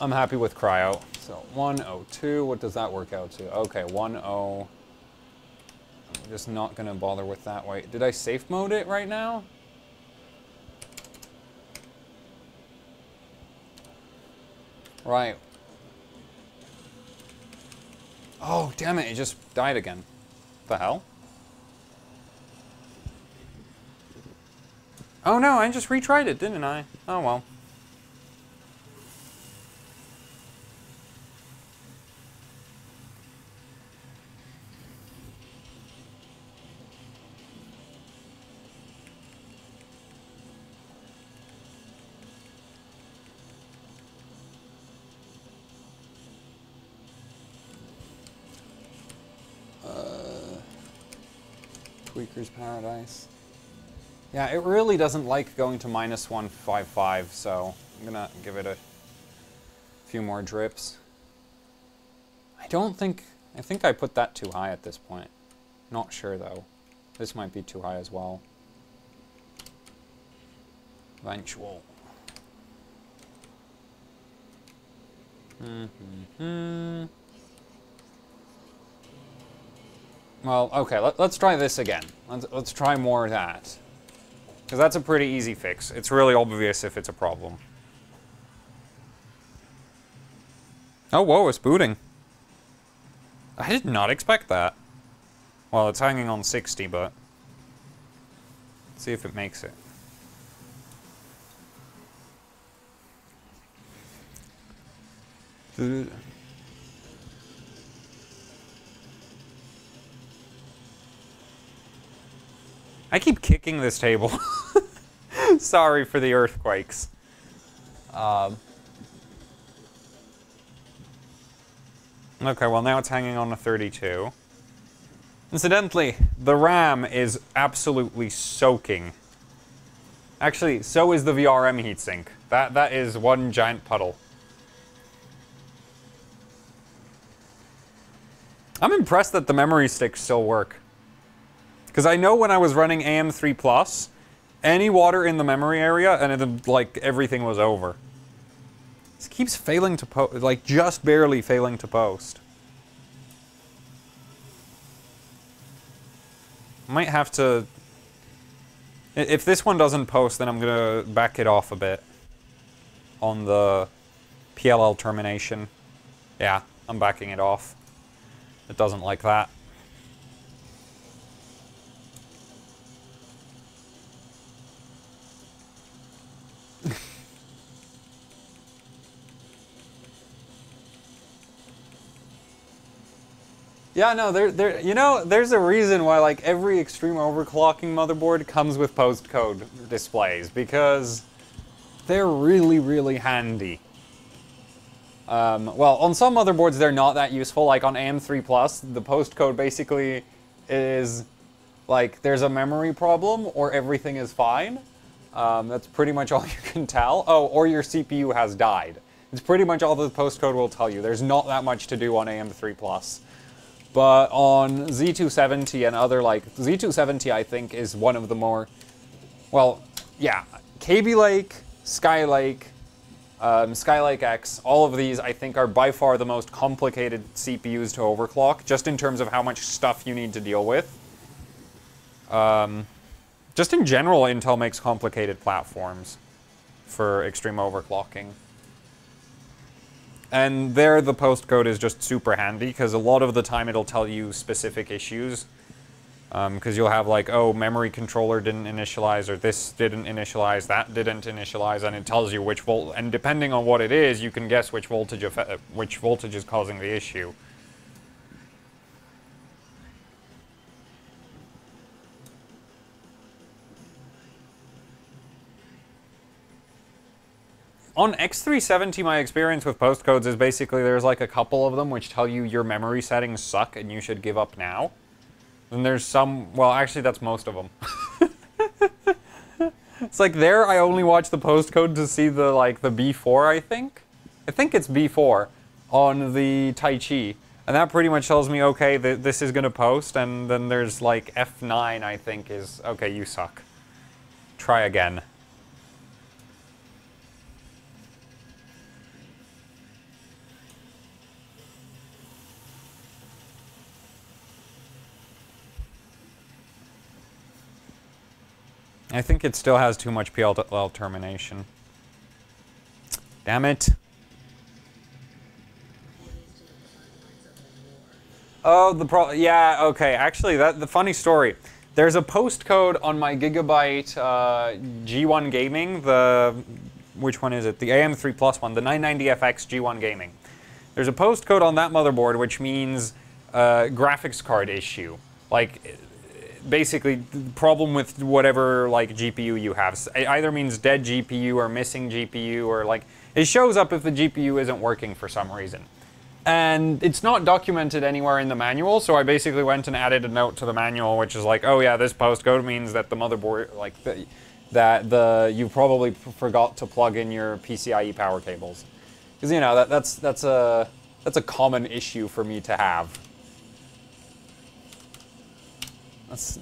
I'm happy with Cryo. So, 102, what does that work out to? Okay, 10... I'm just not going to bother with that. Wait, did I safe mode it right now? Right. Oh, damn it, it just died again. What the hell? Oh no, I just retried it, didn't I? Oh well. Tweaker's Paradise. Yeah, it really doesn't like going to -155, so I'm gonna give it a few more drips. I think I put that too high at this point. Not sure though. This might be too high as well. Eventual. Well, okay, let's try this again. Let's try more of that. Because that's a pretty easy fix. It's really obvious if it's a problem. Oh, whoa, it's booting. I did not expect that. Well, it's hanging on 60, but... let's see if it makes it. I keep kicking this table. Sorry for the earthquakes. Okay, well now it's hanging on a 32. Incidentally, the RAM is absolutely soaking. Actually, so is the VRM heatsink. That is one giant puddle. I'm impressed that the memory sticks still work. Because I know when I was running AM3+, any water in the memory area and it, like, everything was over. This keeps failing to post, like, just barely failing to post. Might have to... If this one doesn't post, then I'm gonna back it off a bit on the PLL termination. Yeah, I'm backing it off. It doesn't like that. Yeah, no, you know, there's a reason why, like, every extreme overclocking motherboard comes with postcode displays, because they're really, really handy. Well, on some motherboards, they're not that useful. Like, on AM3+, the postcode basically is, like, there's a memory problem, or everything is fine. That's pretty much all you can tell. Oh, or your CPU has died. It's pretty much all the postcode will tell you. There's not that much to do on AM3+. But on Z270 and other, like, Z270 I think is one of the more, well, yeah, Kaby Lake, Skylake, Skylake X, all of these I think are by far the most complicated CPUs to overclock, just in terms of how much stuff you need to deal with. Just in general, Intel makes complicated platforms for extreme overclocking. And there, the postcode is just super handy, because a lot of the time it'll tell you specific issues. Because you'll have, like, oh, memory controller didn't initialize, or this didn't initialize, that didn't initialize, and it tells you which volt. And depending on what it is, you can guess which voltage is causing the issue. On X370, my experience with postcodes is basically there's like a couple of them which tell you your memory settings suck and you should give up now. And there's some, well, actually that's most of them. It's like there I only watch the postcode to see the, like, the B4, I think. I think it's B4 on the Tai Chi. And that pretty much tells me, okay, this is gonna post, and then there's like F9, I think, is, okay, you suck. Try again. I think it still has too much PLL termination. Damn it. Oh, yeah, okay. Actually, the funny story. There's a postcode on my Gigabyte G1 Gaming, which one is it? The AM3 Plus one, the 990FX G1 Gaming. There's a postcode on that motherboard which means graphics card issue. Like, basically, the problem with whatever, like, GPU you have. It either means dead GPU or missing GPU, or, like, it shows up if the GPU isn't working for some reason. And it's not documented anywhere in the manual, so I basically went and added a note to the manual, which is like, oh yeah, this postcode means that the motherboard, like, you probably forgot to plug in your PCIe power cables. Because, you know, that's a common issue for me to have.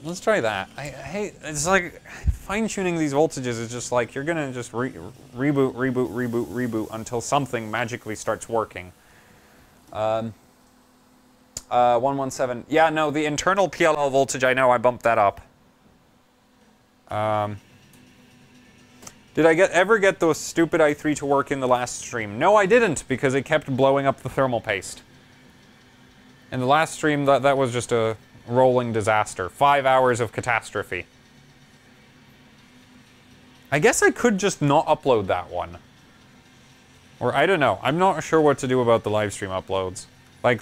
Let's try that. I hate, it's like, fine-tuning these voltages is just like, you're gonna just reboot until something magically starts working. 117. Yeah, no, the internal PLL voltage, I know, I bumped that up. Did I ever get the stupid i3 to work in the last stream? No, I didn't, because it kept blowing up the thermal paste. In the last stream, that was just a rolling disaster. 5 hours of catastrophe. I guess I could just not upload that one. Or I don't know. I'm not sure what to do about the live stream uploads. Like,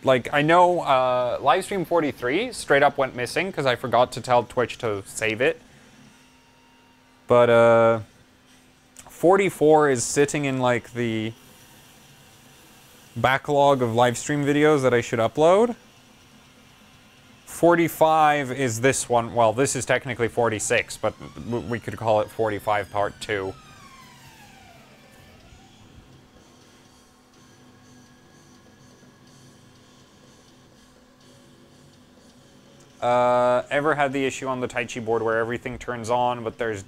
like, I know Livestream 43 straight up went missing because I forgot to tell Twitch to save it. But 44 is sitting in, like, the backlog of livestream videos that I should upload. 45 is this one. Well, this is technically 46, but we could call it 45 Part 2. Ever had the issue on the Tai Chi board where everything turns on, but there's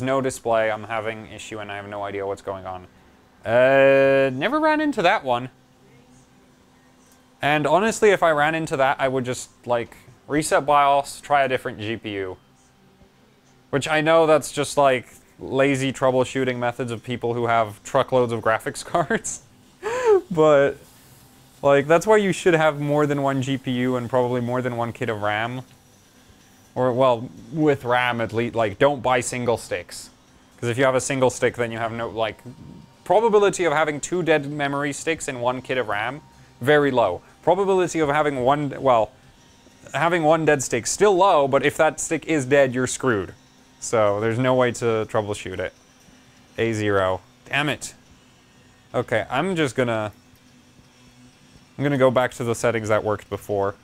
no display. I'm having issue and I have no idea what's going on. Never ran into that one. And honestly, if I ran into that, I would just, like, reset BIOS, try a different GPU. Which I know that's just, like, lazy troubleshooting methods of people who have truckloads of graphics cards. But, like, that's why you should have more than one GPU and probably more than one kit of RAM. Or, well, with RAM at least, like, don't buy single sticks. Because if you have a single stick, then you have no, like, probability of having 2 dead memory sticks in one kit of RAM, very low. Probability of having having one dead stick, still low, but if that stick is dead, you're screwed. So, there's no way to troubleshoot it. A0. Damn it. Okay, I'm gonna go back to the settings that worked before.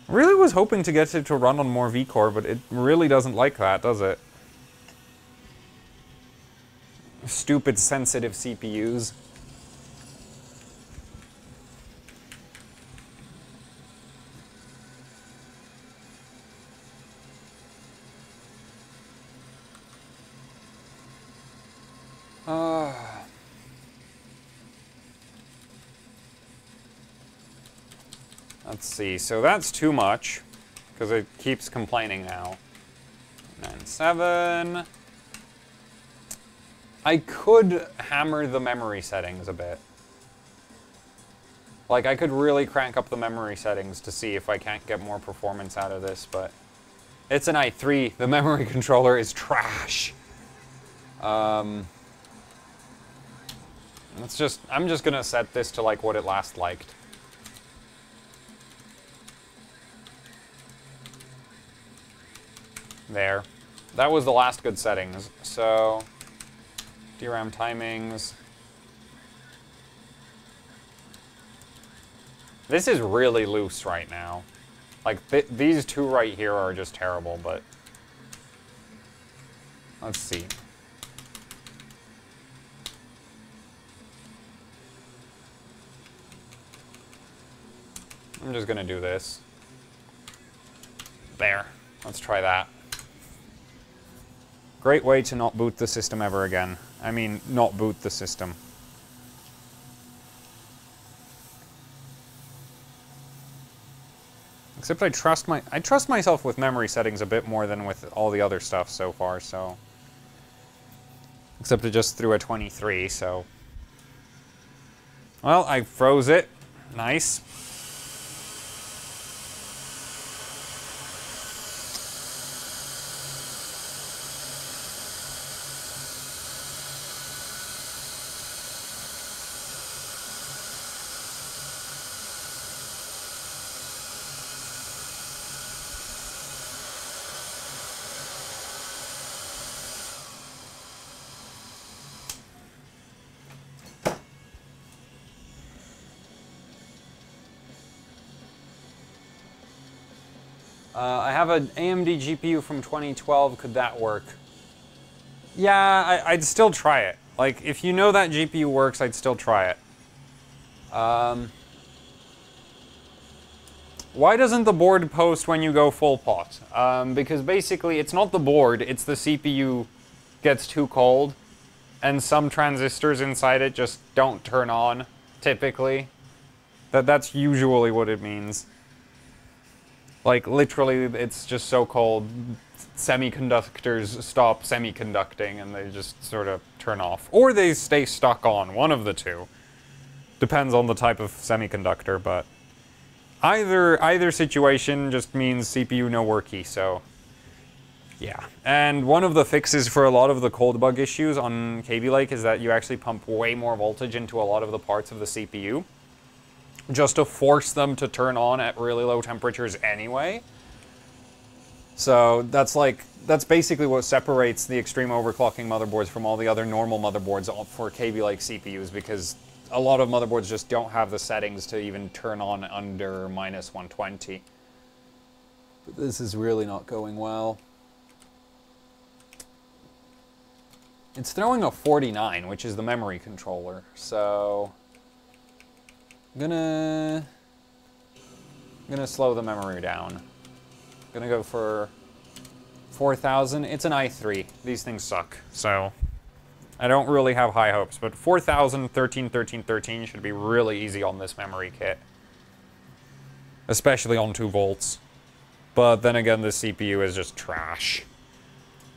I really was hoping to get it to run on more vCore, but it really doesn't like that, does it? Stupid sensitive CPUs. Let's see, so that's too much, because it keeps complaining now. 9.7. I could hammer the memory settings a bit. Like, I could really crank up the memory settings to see if I can't get more performance out of this, but it's an i3. The memory controller is trash. I'm just gonna set this to, like, what it last liked. There. That was the last good settings. So, DRAM timings. This is really loose right now. Like, these two right here are just terrible, but... Let's see. I'm just gonna do this. There. Let's try that. Great way to not boot the system ever again. I mean, not boot the system. Except I trust myself with memory settings a bit more than with all the other stuff so far, so... Except it just threw a 23, so... Well, I froze it. Nice. I have an AMD GPU from 2012. Could that work? Yeah, I'd still try it. Like, if you know that GPU works, I'd still try it. Why doesn't the board post when you go full pot? Because basically, it's not the board, it's the CPU gets too cold, and some transistors inside it just don't turn on, typically. That's usually what it means. Like, literally, it's just so cold, semiconductors stop semiconducting and they just sort of turn off. Or they stay stuck on, one of the two. Depends on the type of semiconductor, but either situation just means CPU no worky, so yeah. And one of the fixes for a lot of the cold bug issues on Kaby Lake is that you actually pump way more voltage into a lot of the parts of the CPU. just to force them to turn on at really low temperatures anyway. So that's basically what separates the extreme overclocking motherboards from all the other normal motherboards for Kaby Lake CPUs, because a lot of motherboards just don't have the settings to even turn on under -120. But this is really not going well. It's throwing a 49, which is the memory controller, so I'm gonna slow the memory down. Gonna go for 4,000. It's an i3. These things suck, so I don't really have high hopes, but 4,000, 13, 13, 13 should be really easy on this memory kit, especially on 2 volts. But then again, this CPU is just trash.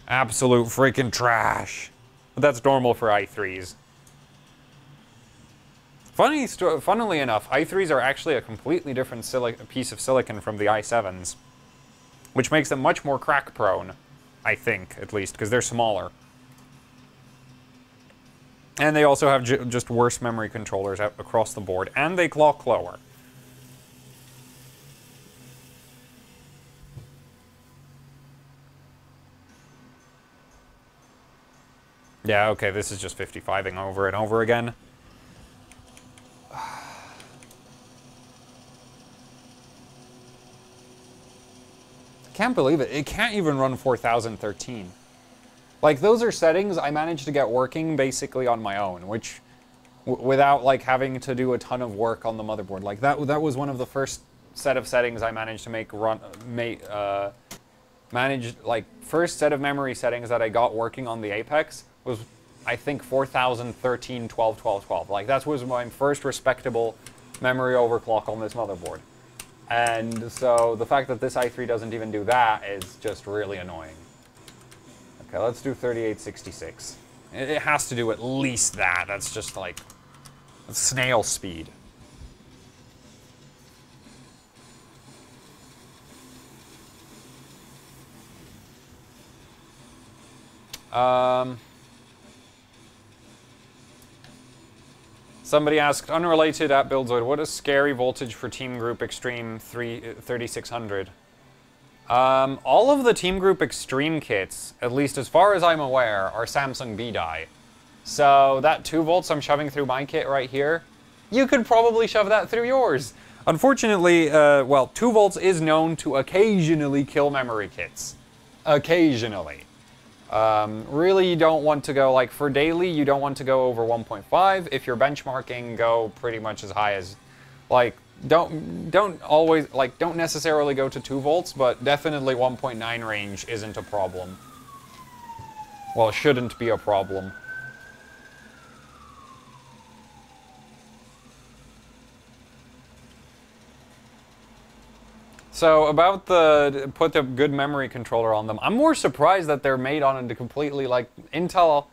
Absolute freaking trash. But that's normal for i3s. Funnily enough, i3s are actually a completely different piece of silicon from the i7s, which makes them much more crack prone, I think, at least, because they're smaller. And they also have just worse memory controllers across the board, and they clock lower. Yeah, okay, this is just 55ing over and over again. Can't believe it. It can't even run 4013. Like, those are settings I managed to get working basically on my own, which, without, like, having to do a ton of work on the motherboard. Like, that was one of the first set of settings I managed to first set of memory settings that I got working on the Apex was, I think, 4013, 12, 12, 12. Like, that was my first respectable memory overclock on this motherboard. And so the fact that this i3 doesn't even do that is just really annoying. Okay, let's do 3866. It has to do at least that. That's just like snail speed. Somebody asked, unrelated at Buildzoid, what is scary voltage for Team Group Extreme 3600? All of the Team Group Extreme kits, at least as far as I'm aware, are Samsung B-die. So that 2 volts I'm shoving through my kit right here, you could probably shove that through yours. Unfortunately, well, 2 volts is known to occasionally kill memory kits. Occasionally. Really, you don't want to go, like, for daily, you don't want to go over 1.5. If you're benchmarking, go pretty much as high as, like, don't always, like, don't necessarily go to 2 volts, but definitely 1.9 range isn't a problem. Well, it shouldn't be a problem. So, about put the good memory controller on them, I'm more surprised that they're made on a completely, like, Intel,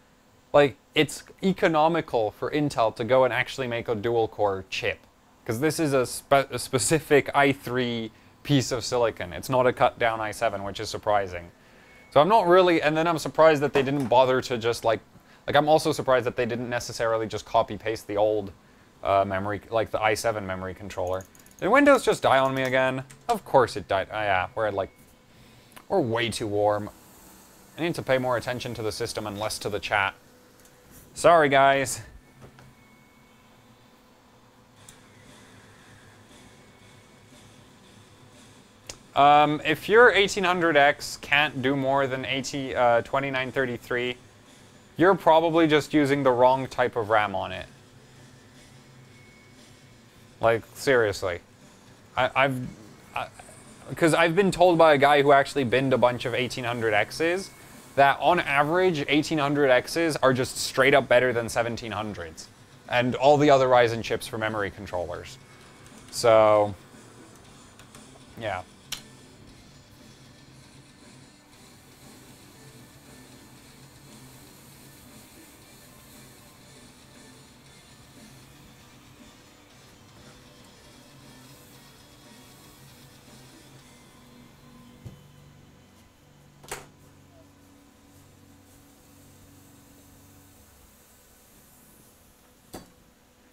like, it's economical for Intel to go and actually make a dual-core chip. Because this is a specific i3 piece of silicon. It's not a cut-down i7, which is surprising. So I'm not really, and then I'm surprised that they didn't bother to just, like I'm also surprised that they didn't necessarily just copy-paste the old memory, like the i7 memory controller. Did Windows just die on me again? Of course it died. Oh, yeah, we're way too warm. I need to pay more attention to the system and less to the chat. Sorry, guys. If your 1800X can't do more than 2933, you're probably just using the wrong type of RAM on it. Like, seriously. Because I've been told by a guy who actually binned a bunch of 1800Xs that on average 1800Xs are just straight up better than 1700s and all the other Ryzen chips for memory controllers. So, yeah.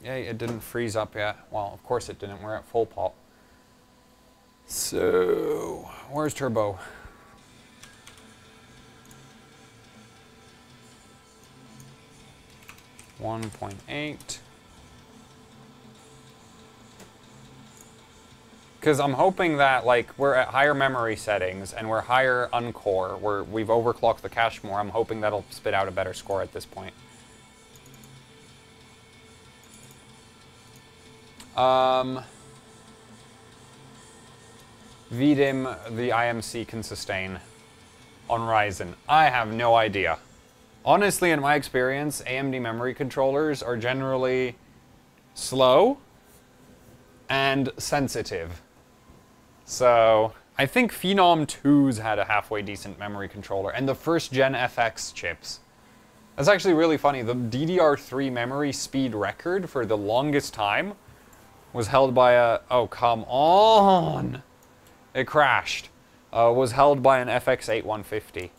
Yay, it didn't freeze up yet. Well, of course it didn't. We're at full pop. So, where's turbo? $1.8. Because I'm hoping that, like, we're at higher memory settings and we're higher uncore, we've overclocked the cache more. I'm hoping that'll spit out a better score at this point. VDIM, the IMC can sustain on Ryzen. I have no idea. Honestly, in my experience, AMD memory controllers are generally slow and sensitive. So, I think Phenom 2's had a halfway decent memory controller, and the first gen FX chips. That's actually really funny. The DDR3 memory speed record for the longest time was held by a... Oh, come on! It crashed. Was held by an FX8 150.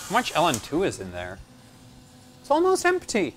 How much LN2 is in there? It's almost empty.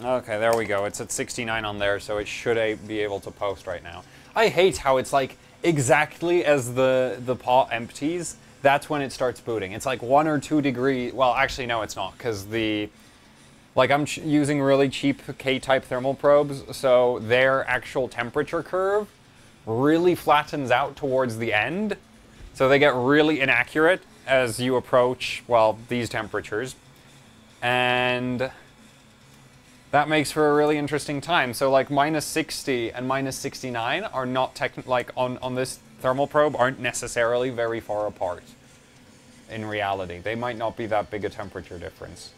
Okay, there we go. It's at 69 on there, so it should be able to post right now. I hate how it's like exactly as the pot empties, that's when it starts booting. It's like 1 or 2 degrees. Well, actually, no, it's not, because I'm using really cheap K-type thermal probes, so their actual temperature curve really flattens out towards the end. So they get really inaccurate as you approach, well, these temperatures. And that makes for a really interesting time. So like -60 and -69 are not like on this thermal probe aren't necessarily very far apart in reality. They might not be that big a temperature difference.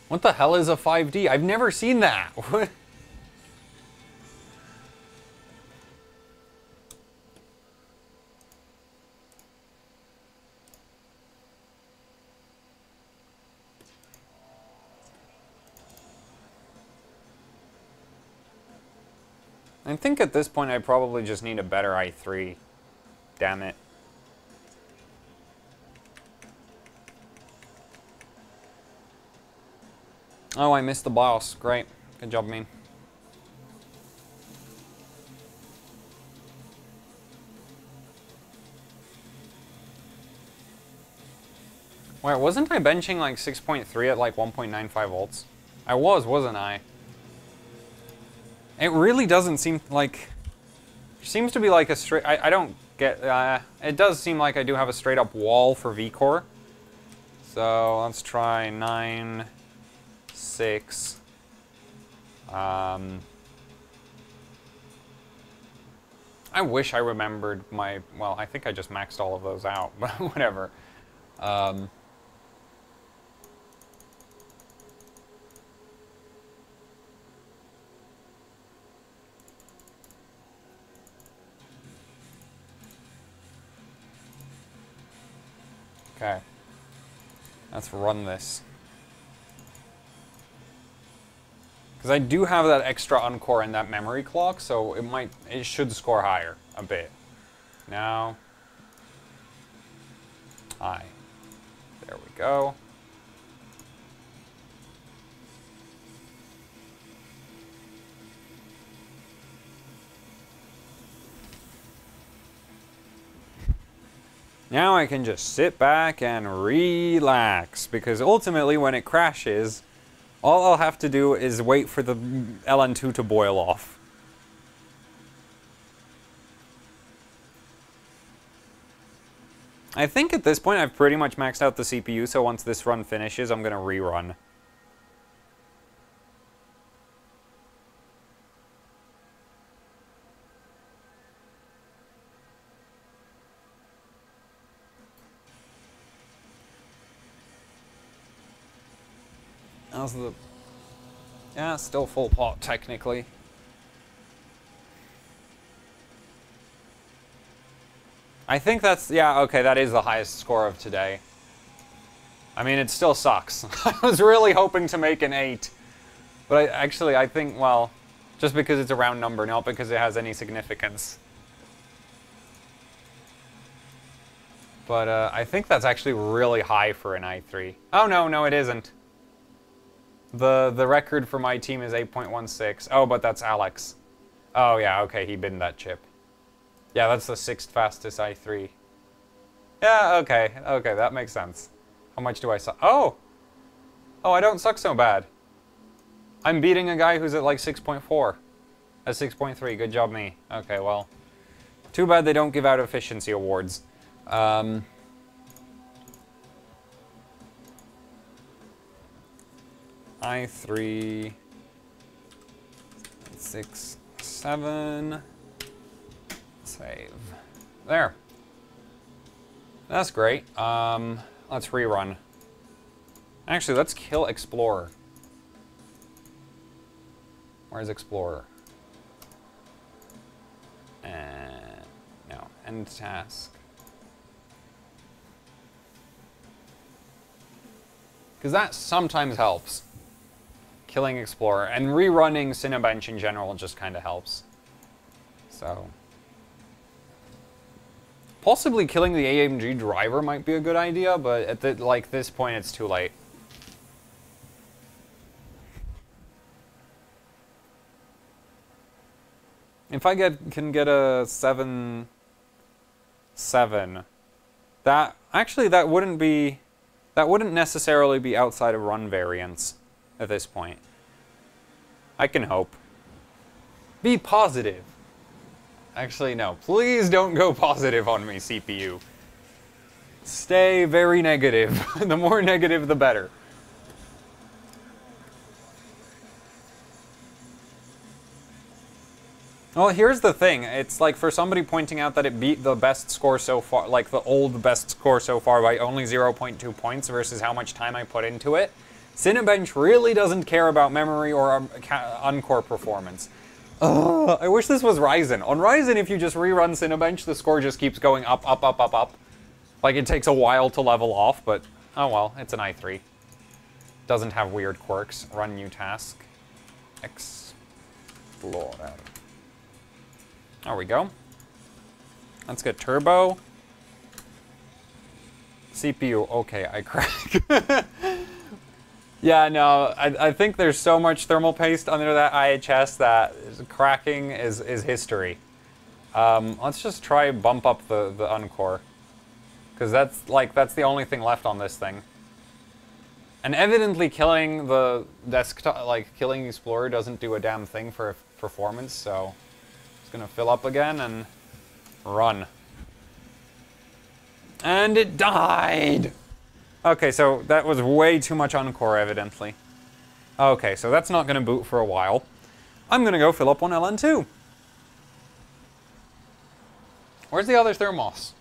What the hell is a 5D? I've never seen that. What? I think at this point I probably just need a better i3. Damn it. Oh, I missed the BIOS. Great. Good job, me. Wait, wasn't I benching like 6.3 at like 1.95 volts? I was, wasn't I? It really doesn't seem like... Seems to be like a straight... I don't get... it does seem like I do have a straight up wall for V-core. So let's try 9, 6. I wish I remembered my... Well, I think I just maxed all of those out, but whatever. Okay. Let's run this. Because I do have that extra encore and that memory clock, so it should score higher a bit. Now. I. There we go. Now I can just sit back and relax, because ultimately when it crashes, all I'll have to do is wait for the LN2 to boil off. I think at this point I've pretty much maxed out the CPU, so once this run finishes, I'm going to rerun. How's the... Yeah, still full pot, technically. I think that's... Yeah, okay, that is the highest score of today. I mean, it still sucks. I was really hoping to make an 8. But I think, well, just because it's a round number, not because it has any significance. But I think that's actually really high for an i3. Oh, no, it isn't. The record for my team is 8.16. Oh, but that's Alex. Oh, yeah, okay, he binned that chip. Yeah, that's the 6th fastest i3. Yeah, okay, that makes sense. How much do I suck? Oh! Oh, I don't suck so bad. I'm beating a guy who's at like 6.4. At 6.3, good job me. Okay, well. Too bad they don't give out efficiency awards. I3, 6, 7, save. There. That's great. Let's rerun. Actually, let's kill Explorer. Where's Explorer? No, end task. Because that sometimes helps. Killing Explorer. And rerunning Cinebench in general just kind of helps. So. Possibly killing the AMG driver might be a good idea, but at this point it's too late. If I can get a 7-7, that wouldn't necessarily be outside of run variance at this point. I can hope. Be positive. Actually, no. Please don't go positive on me, CPU. Stay very negative. The more negative, the better. Well, here's the thing. It's like for somebody pointing out that it beat the best score so far, like the old best score so far by only 0.2 points versus how much time I put into it, Cinebench really doesn't care about memory or Encore performance. Ugh, I wish this was Ryzen. On Ryzen, if you just rerun Cinebench, the score just keeps going up, up, up, up, up. Like, it takes a while to level off, but oh well, it's an i3. Doesn't have weird quirks. Run new task. Explorer. There we go. Let's get turbo. CPU, okay, I crack. Yeah, no, I think there's so much thermal paste under that IHS that cracking is history. Let's just try bump up the Encore. Because that's the only thing left on this thing. And evidently killing the desktop, killing Explorer doesn't do a damn thing for performance, so it's gonna fill up again and run. And it died! Okay, so that was way too much Encore, evidently. Okay, so that's not gonna boot for a while. I'm gonna go fill up one LN2. Where's the other thermos?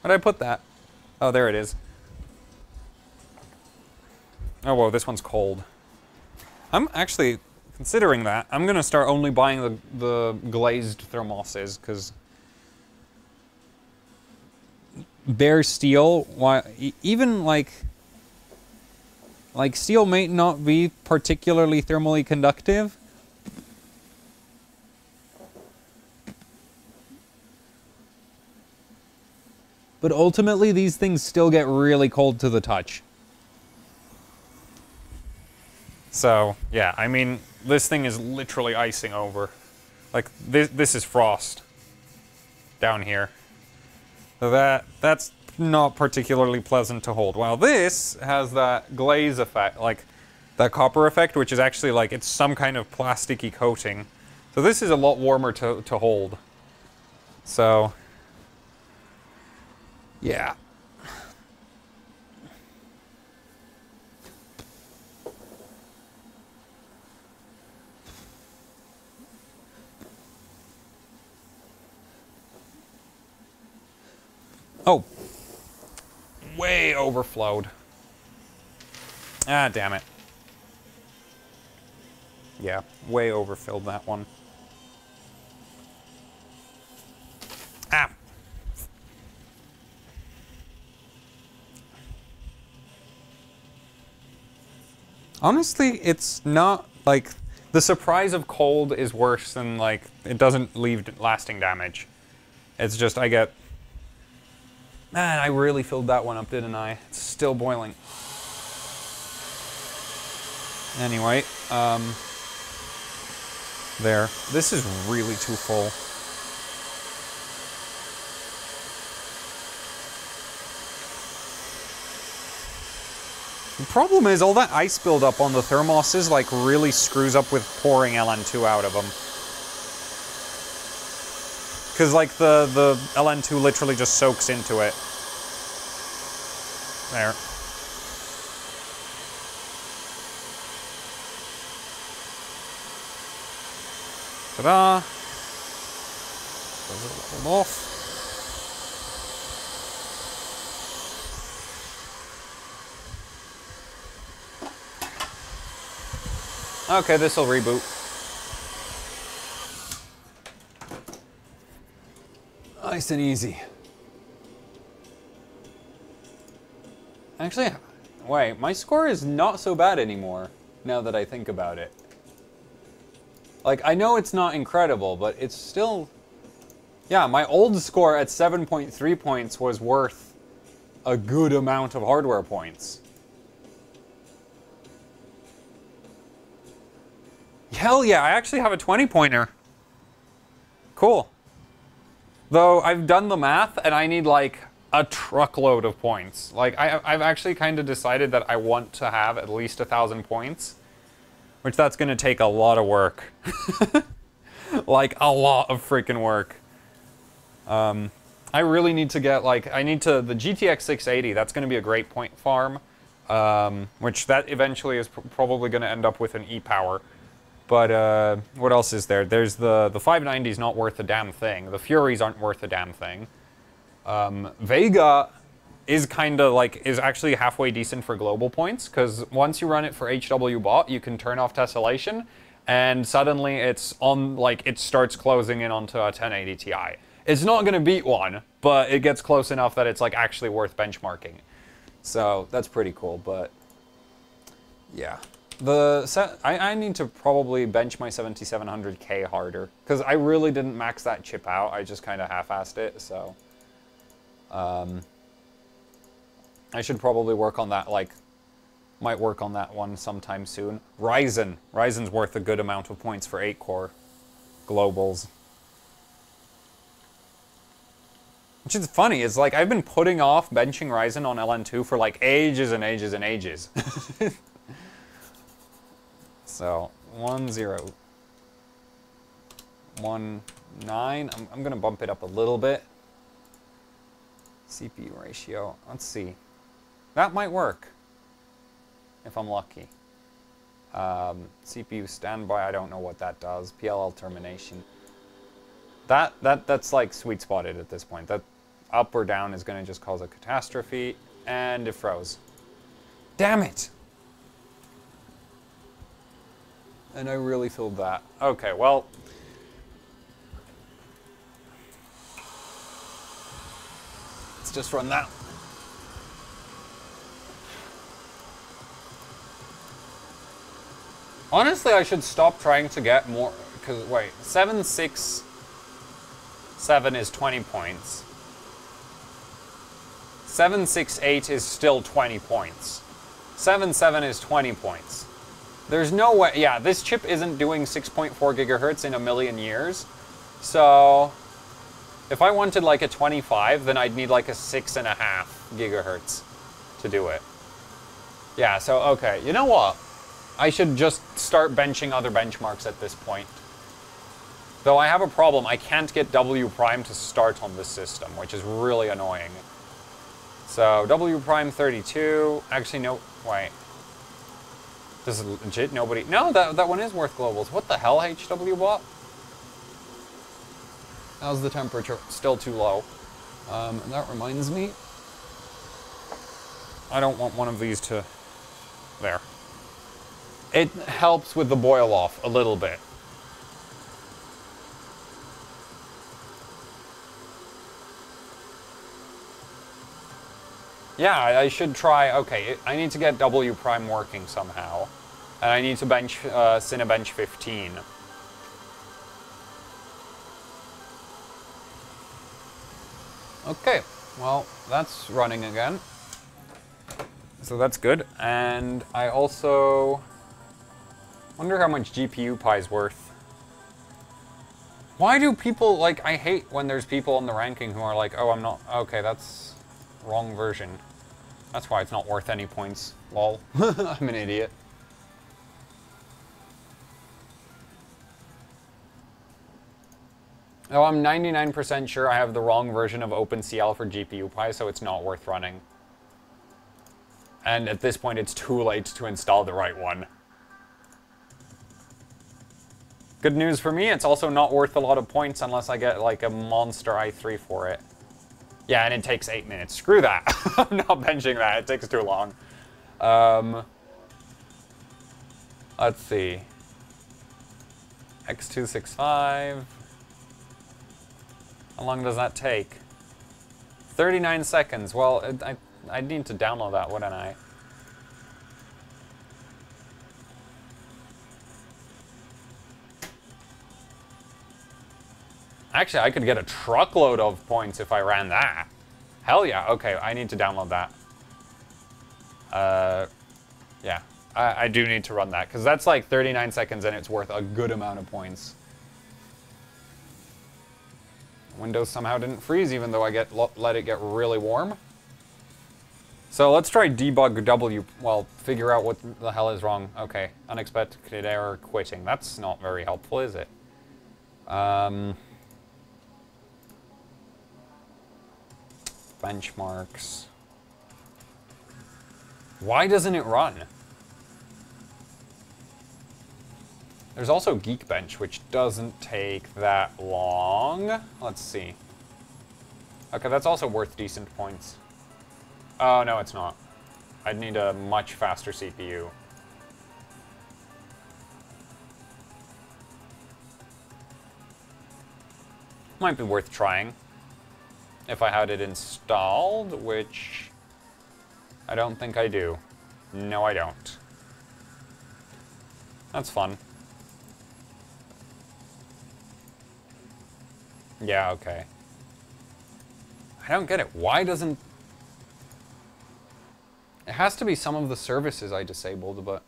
Where'd I put that? Oh, there it is. Oh, whoa, this one's cold. I'm actually considering that. I'm gonna start only buying the glazed thermoses, because bare steel, even like steel may not be particularly thermally conductive. But ultimately, these things still get really cold to the touch. So, yeah, I mean, this thing is literally icing over. Like, this is frost down here. So that's not particularly pleasant to hold. While this has that glaze effect, like that copper effect, which is actually like, it's some kind of plasticky coating. So this is a lot warmer to hold. So, yeah. Oh. Way overflowed. Ah, damn it. Yeah, way overfilled that one. Ah. Honestly, it's not, like, the surprise of cold is worse than, like, it doesn't leave lasting damage. It's just, I get... Man, I really filled that one up, didn't I? It's still boiling. Anyway, there. This is really too full. The problem is all that ice buildup on the thermoses like really screws up with pouring LN2 out of them. Because like the LN2 literally just soaks into it. There. Ta-da! Does it level off? Okay, this'll reboot. Nice and easy. Actually, wait, my score is not so bad anymore, now that I think about it. Like, I know it's not incredible, but it's still... Yeah, my old score at 7.3 points was worth a good amount of hardware points. Hell yeah, I actually have a 20-pointer. Cool. Though, I've done the math, and I need, like, a truckload of points. Like, I've actually kind of decided that I want to have at least 1,000 points. Which that's going to take a lot of work. Like, a lot of freaking work. I really need to get, like, the GTX 680, that's going to be a great point farm. Which that eventually is probably going to end up with an E-Power. But, what else is there? There's the 590's not worth a damn thing. The Furies aren't worth a damn thing. Vega is kind of like, is actually halfway decent for global points, because once you run it for HW bot, you can turn off tessellation, and suddenly it's on, like, it starts closing in onto a 1080 Ti. It's not going to beat one, but it gets close enough that it's, like, actually worth benchmarking. So, that's pretty cool, but yeah. I need to probably bench my 7700K harder, because I really didn't max that chip out, I just kind of half-assed it, so... I should probably work on that, like, might work on that one sometime soon. Ryzen's worth a good amount of points for 8-core globals. Which is funny, it's like, I've been putting off benching Ryzen on LN2 for, like, ages and ages and ages. So, 1-0. 1-9. I'm gonna bump it up a little bit. CPU ratio. Let's see. That might work. If I'm lucky. CPU standby, I don't know what that does. PLL termination. That's like sweet spotted at this point. That up or down is gonna just cause a catastrophe. And it froze. Damn it! And I really filled that. Okay, well... Let's just run that. Honestly, I should stop trying to get more, because, wait, 767 is 20 points. 768 is still 20 points. 77 is 20 points. There's no way, yeah, this chip isn't doing 6.4 gigahertz in a million years. So, if I wanted like a 25, then I'd need like a 6.5 gigahertz to do it. Yeah, so, okay, you know what? I should just start benching other benchmarks at this point. Though I have a problem, I can't get W prime to start on this system, which is really annoying. So, W prime 32, actually no, wait. This is legit, nobody, no, that one is worth globals. What the hell, HW bot? How's the temperature? Still too low. And that reminds me, I don't want one of these to, there. It helps with the boil off a little bit. Yeah, I should try, okay, I need to get W prime working somehow. And I need to bench Cinebench 15. Okay, well, that's running again. So that's good. And I also wonder how much GPU Pi is worth. Why do people, like, I hate when there's people in the ranking who are like, oh, I'm not, okay, that's wrong version. That's why it's not worth any points. Lol. I'm an idiot. Oh, I'm 99% sure I have the wrong version of OpenCL for GPU Pi, so it's not worth running. And at this point, it's too late to install the right one. Good news for me, it's also not worth a lot of points unless I get like a monster i3 for it. Yeah, and it takes 8 minutes. Screw that. I'm not benching that. It takes too long. Let's see. X265. How long does that take? 39 seconds. Well, I need to download that, wouldn't I? Actually, I could get a truckload of points if I ran that. Hell yeah. Okay, I need to download that. Yeah. I do need to run that, because that's like 39 seconds and it's worth a good amount of points. Windows somehow didn't freeze, even though I let it get really warm. So let's try debug W, well, figure out what the hell is wrong. Okay, unexpected error, quitting. That's not very helpful, is it? Benchmarks. Why doesn't it run? There's also Geekbench, which doesn't take that long. Let's see. Okay, that's also worth decent points. Oh, no, it's not. I'd need a much faster CPU. Might be worth trying. If I had it installed, which I don't think I do. No, I don't. That's fun. Yeah, okay. I don't get it. Why doesn't... It has to be some of the services I disabled, but...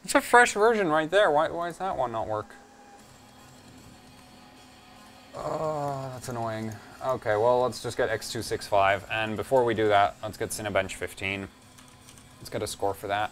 It's a fresh version right there. Why does that one not work? Oh, that's annoying. Okay, well, let's just get X265. And before we do that, let's get Cinebench 15. Let's get a score for that.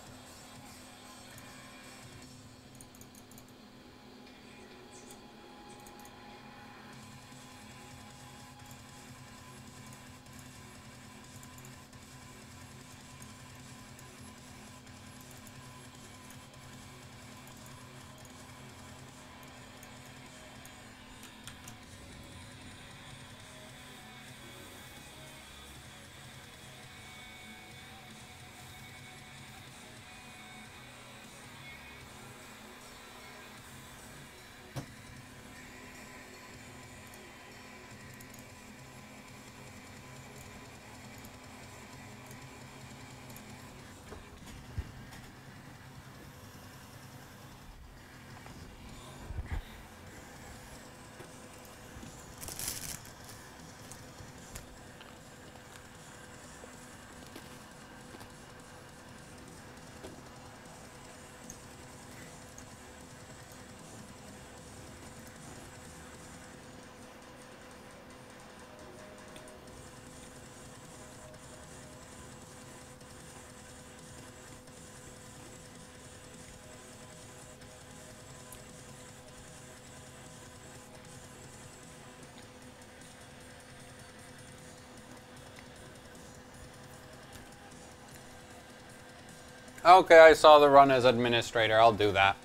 Okay, I saw the run as administrator. I'll do that.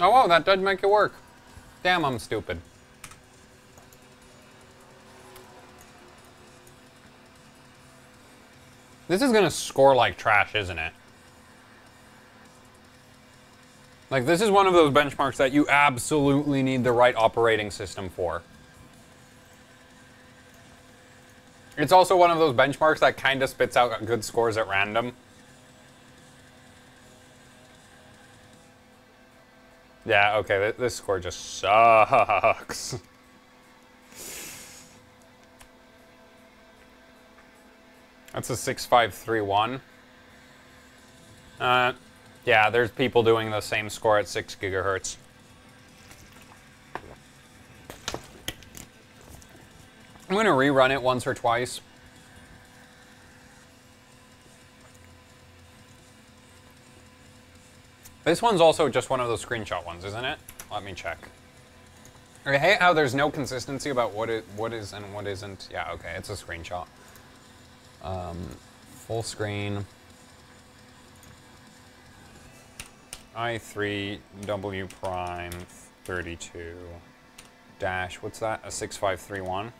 Oh, wow, that did make it work. Damn, I'm stupid. This is gonna score like trash, isn't it? Like, this is one of those benchmarks that you absolutely need the right operating system for. It's also one of those benchmarks that kind of spits out good scores at random. Yeah, okay, this score just sucks. That's a 6531. Yeah, there's people doing the same score at 6 gigahertz. I'm gonna rerun it once or twice. This one's also just one of those screenshot ones, isn't it? Let me check. I hate how there's no consistency about what is and what isn't. Yeah, okay, it's a screenshot. Full screen. I3W prime 32 dash, what's that? A 6531.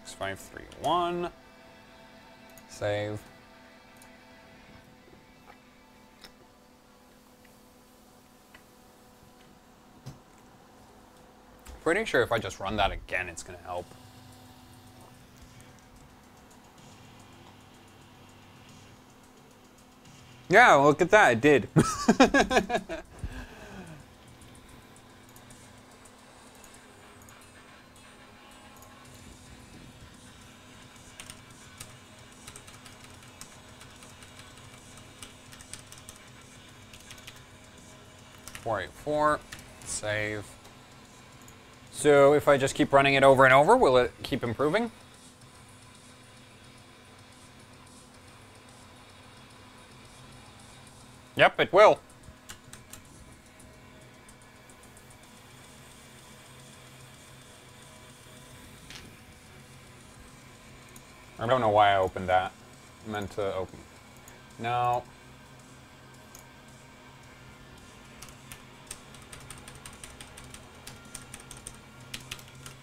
6531. Save. Pretty sure if I just run that again, it's gonna help. Yeah, look at that, it did. .484, save. So if I just keep running it over and over, will it keep improving? Yep, it will. I don't know why I opened that. I meant to open. No.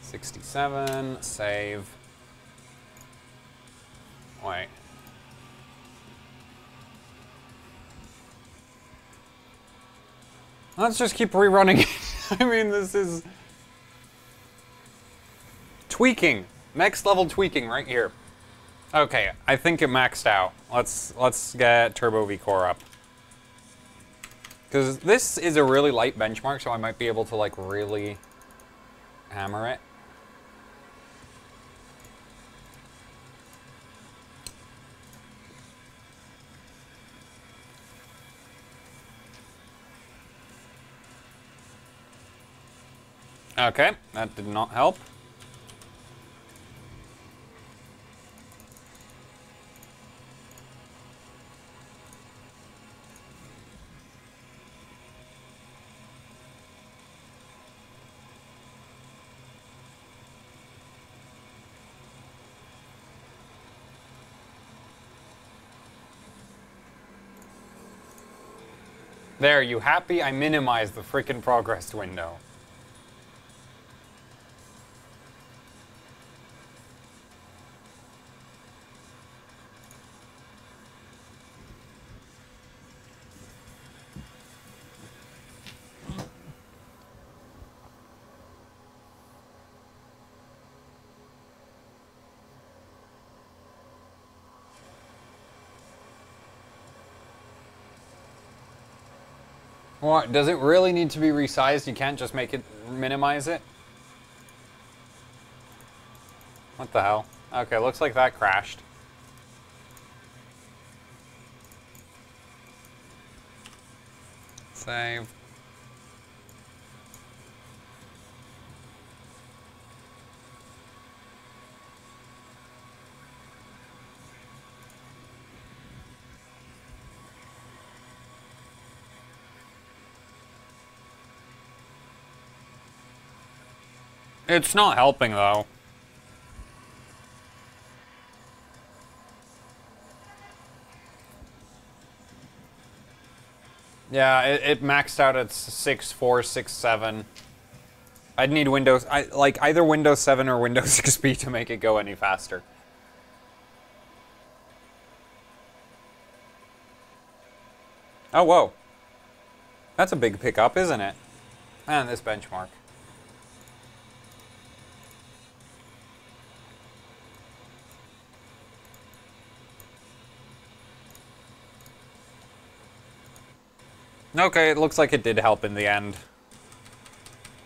.67, save. Wait. Let's just keep rerunning it. I mean, this is tweaking. Next level tweaking right here. Okay, I think it maxed out. Let's get Turbo V Core up. Because this is a really light benchmark, so I might be able to like really hammer it. Okay, that did not help. There, you happy? I minimized the frickin' progress window. What, does it really need to be resized? You can't just make it, minimize it? What the hell? Okay, looks like that crashed. Save. It's not helping, though. Yeah, it maxed out at 6.4, 6.7. I'd need Windows, like either Windows 7 or Windows XP to make it go any faster. Oh, whoa. That's a big pickup, isn't it? Man, this benchmark. Okay, it looks like it did help in the end.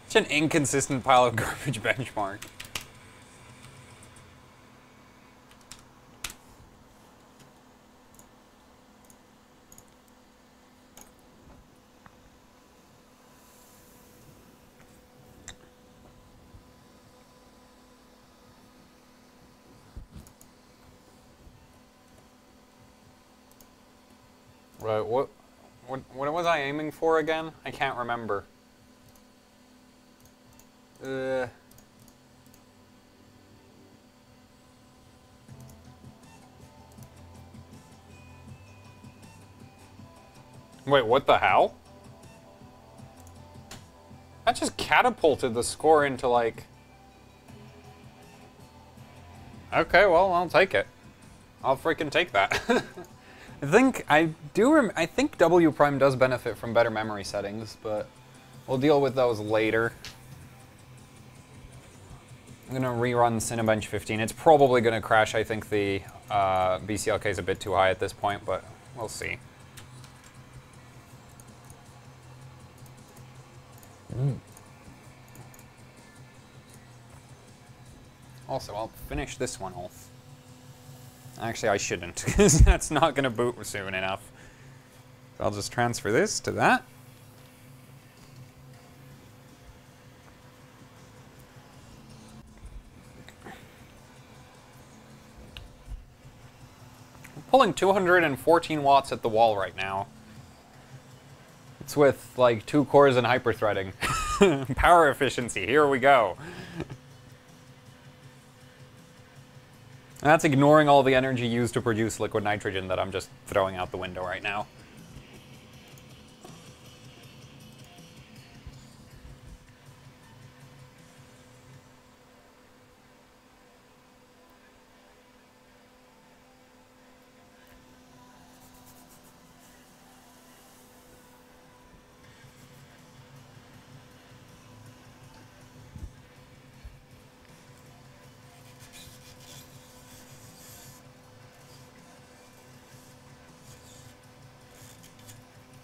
Such an inconsistent pile of garbage benchmark. Right, what was I aiming for again? I can't remember. Wait, what the hell? That just catapulted the score into, like... Okay, well, I'll take it. I'll freaking take that. I think W Prime does benefit from better memory settings, but we'll deal with those later. I'm gonna rerun Cinebench 15. It's probably gonna crash. I think the BCLK is a bit too high at this point, but we'll see. Also, I'll finish this one off. Actually, I shouldn't, because that's not going to boot soon enough. So I'll just transfer this to that. I'm pulling 214 watts at the wall right now. It's with, like, 2 cores and hyperthreading. Power efficiency, here we go. And that's ignoring all the energy used to produce liquid nitrogen that I'm just throwing out the window right now.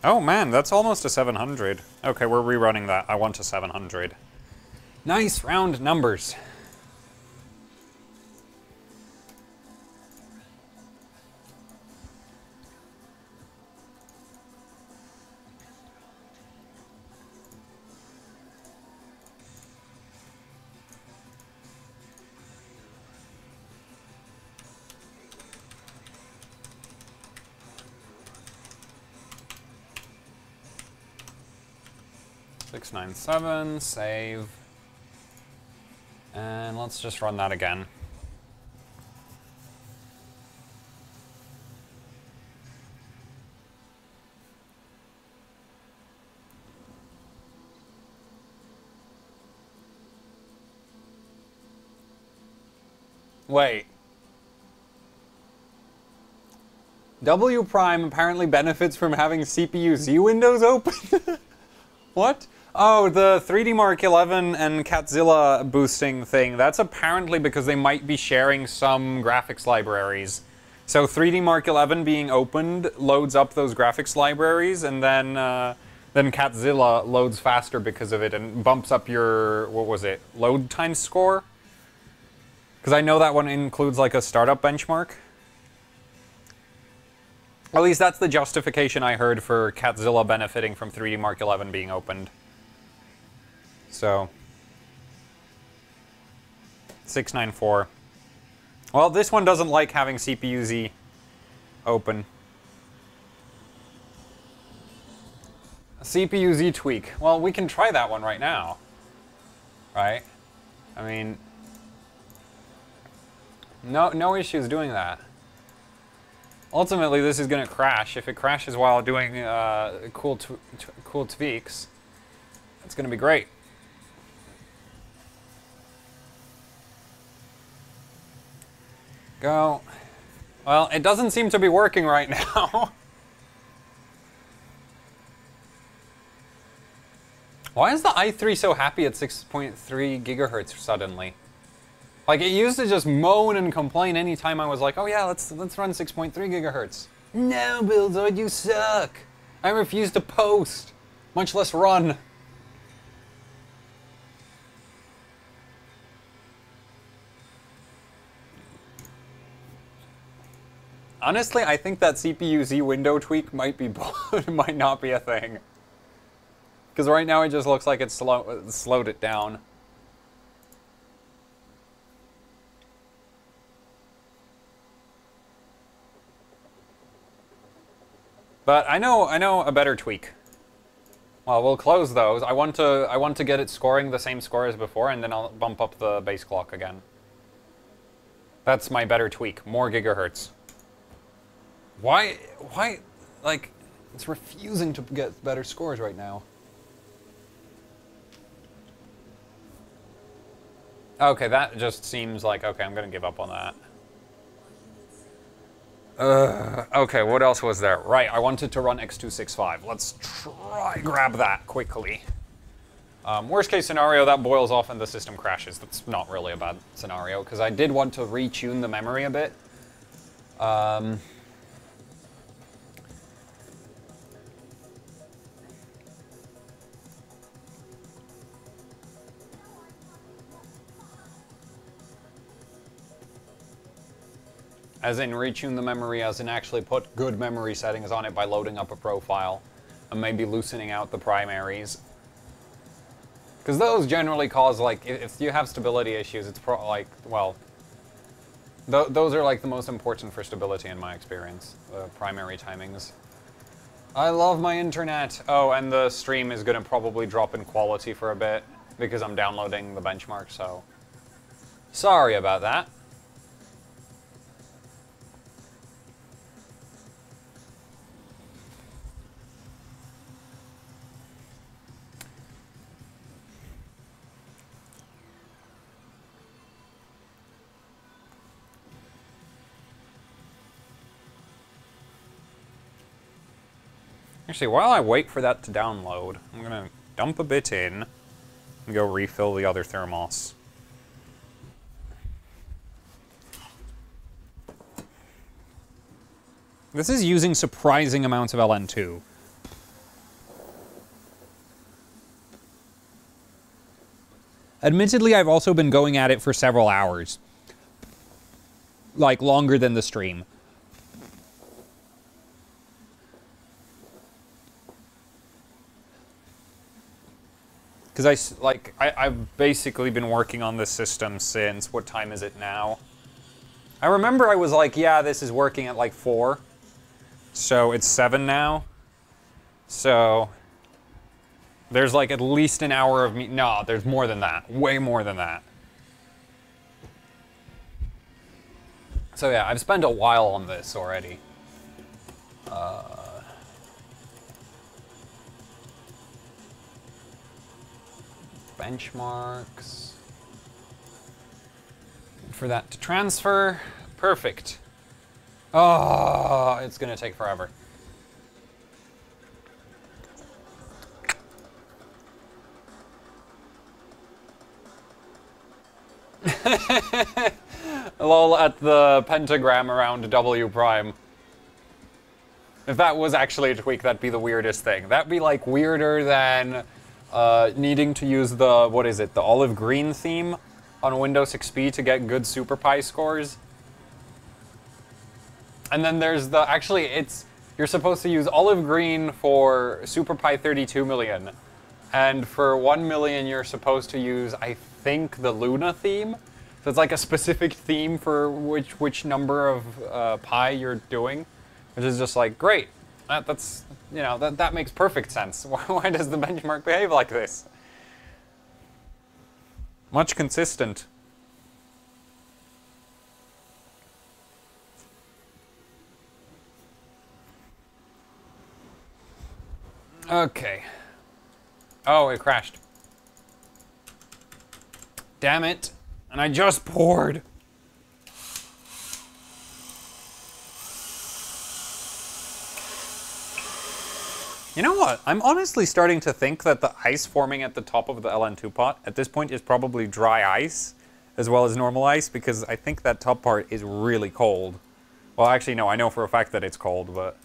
Oh man, that's almost a 700. Okay, we're rerunning that. I want a 700. Nice round numbers. .697, save. And let's just run that again. Wait. W Prime apparently benefits from having CPU Z windows open? What? Oh, the 3D Mark 11 and Catzilla boosting thing. That's apparently because they might be sharing some graphics libraries. So 3D Mark 11 being opened loads up those graphics libraries, and then then Catzilla loads faster because of it and bumps up your, what was it, load time score? Because I know that one includes like a startup benchmark. At least that's the justification I heard for Catzilla benefiting from 3D Mark 11 being opened. So 694. Well, this one doesn't like having CPU-Z open. CPU-Z tweak. Well, we can try that one right now. Right? I mean, no issues doing that. Ultimately, this is going to crash. If it crashes while doing cool tweaks, it's going to be great. Go. Well, it doesn't seem to be working right now. Why is the i3 so happy at 6.3 gigahertz suddenly? Like, it used to just moan and complain anytime I was like, oh yeah, let's run 6.3 gigahertz. No, Buildoid, you suck. I refuse to post, much less run. Honestly, I think that CPU-Z window tweak might not be a thing. Because right now it just looks like it's slowed it down. But I know a better tweak. Well, we'll close those. I want to get it scoring the same score as before, and then I'll bump up the base clock again. That's my better tweak. More gigahertz. Why, like, it's refusing to get better scores right now. Okay, that just seems like, okay, I'm gonna give up on that. Okay, what else was there? Right, I wanted to run X265. Let's grab that quickly. Worst case scenario, that boils off and the system crashes. That's not really a bad scenario, because I did want to retune the memory a bit. As in retune the memory, as in actually put good memory settings on it by loading up a profile and maybe loosening out the primaries. Because those generally cause, like, if you have stability issues, it's like, well, those are like the most important for stability in my experience, the primary timings. I love my internet. Oh, and the stream is going to probably drop in quality for a bit because I'm downloading the benchmark, so sorry about that. Actually, while I wait for that to download, I'm going to dump a bit in and go refill the other thermos. This is using surprising amounts of LN2. Admittedly, I've also been going at it for several hours. Like, longer than the stream. Because I've basically been working on this system since, what time is it now? I remember I was like, yeah, this is working at like 4. So it's 7 now. So there's like at least an hour of me. No, there's more than that. Way more than that. So yeah, I've spent a while on this already. Benchmarks. For that to transfer. Perfect. Oh, it's gonna take forever. Lol at the pentagram around W prime. If that was actually a tweak, that'd be the weirdest thing. That'd be like weirder than needing to use the, what is it, the olive green theme on Windows XP to get good SuperPi scores. And then there's the, actually you're supposed to use olive green for SuperPi 32 million. And for 1 million, you're supposed to use, I think, the Luna theme. So it's like a specific theme for which number of pi you're doing. Which is just like, great. That's, you know, that makes perfect sense. Why does the benchmark behave like this? Much consistent. Okay. Oh, it crashed. Damn it. And I just poured. You know what? I'm honestly starting to think that the ice forming at the top of the LN2 pot at this point is probably dry ice as well as normal ice, because I think that top part is really cold. Well, actually, no, I know for a fact that it's cold, but...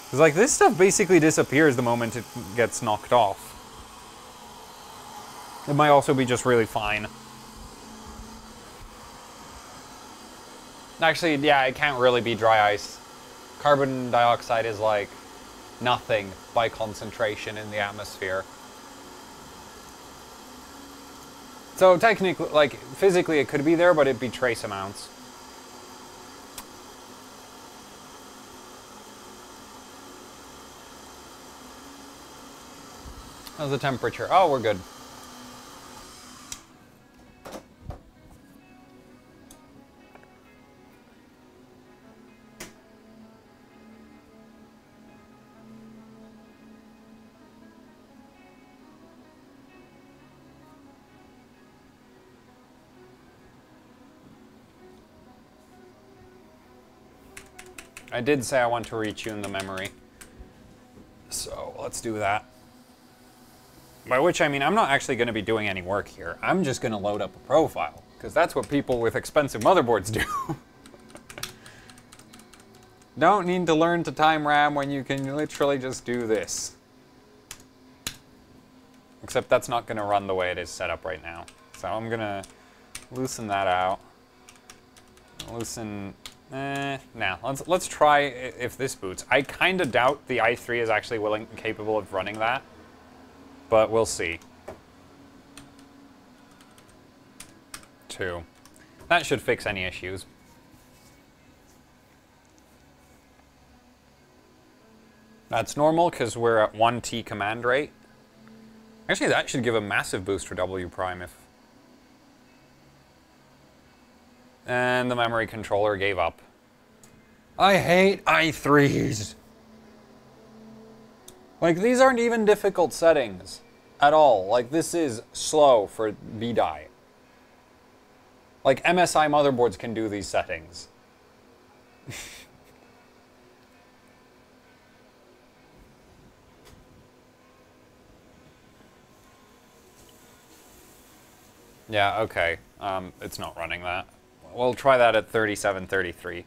Because, like, this stuff basically disappears the moment it gets knocked off. It might also be just really fine. Actually, yeah, it can't really be dry ice. Carbon dioxide is like nothing by concentration in the atmosphere. So technically, like, physically it could be there, but it'd be trace amounts. How's the temperature? Oh, we're good. I did say I want to retune the memory. So let's do that. By which I mean I'm not actually going to be doing any work here. I'm just going to load up a profile, because that's what people with expensive motherboards do. Don't need to learn to time RAM when you can literally just do this. Except that's not going to run the way it is set up right now. So I'm going to loosen that out. Loosen... now, let's try if this boots. I kind of doubt the i3 is actually willing and capable of running that, but we'll see. 2. That should fix any issues. That's normal because we're at 1T command rate. Actually, that should give a massive boost for W prime if... And the memory controller gave up. I hate i3s. Like, these aren't even difficult settings at all. Like, this is slow for BDI. Like, MSI motherboards can do these settings. Yeah, okay. It's not running that. We'll try that at 3733.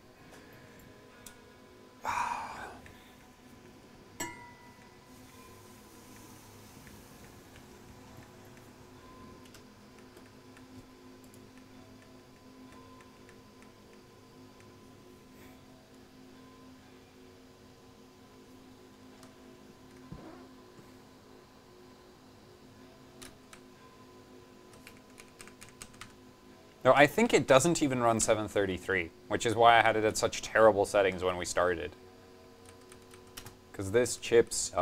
No, I think it doesn't even run 733, which is why I had it at such terrible settings when we started. Because this chip sucks.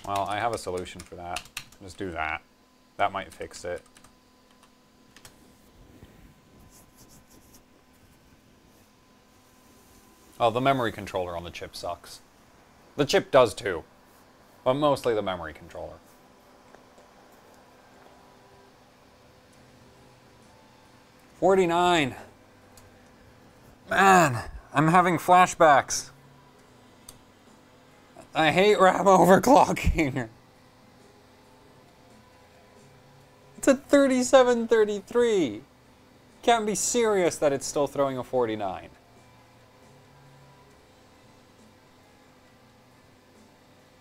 Well, I have a solution for that. Just do that. That might fix it. Oh, the memory controller on the chip sucks. The chip does too, but mostly the memory controller. $49. Man, I'm having flashbacks. I hate RAM overclocking. It's at 3733. Can't be serious that it's still throwing a 49.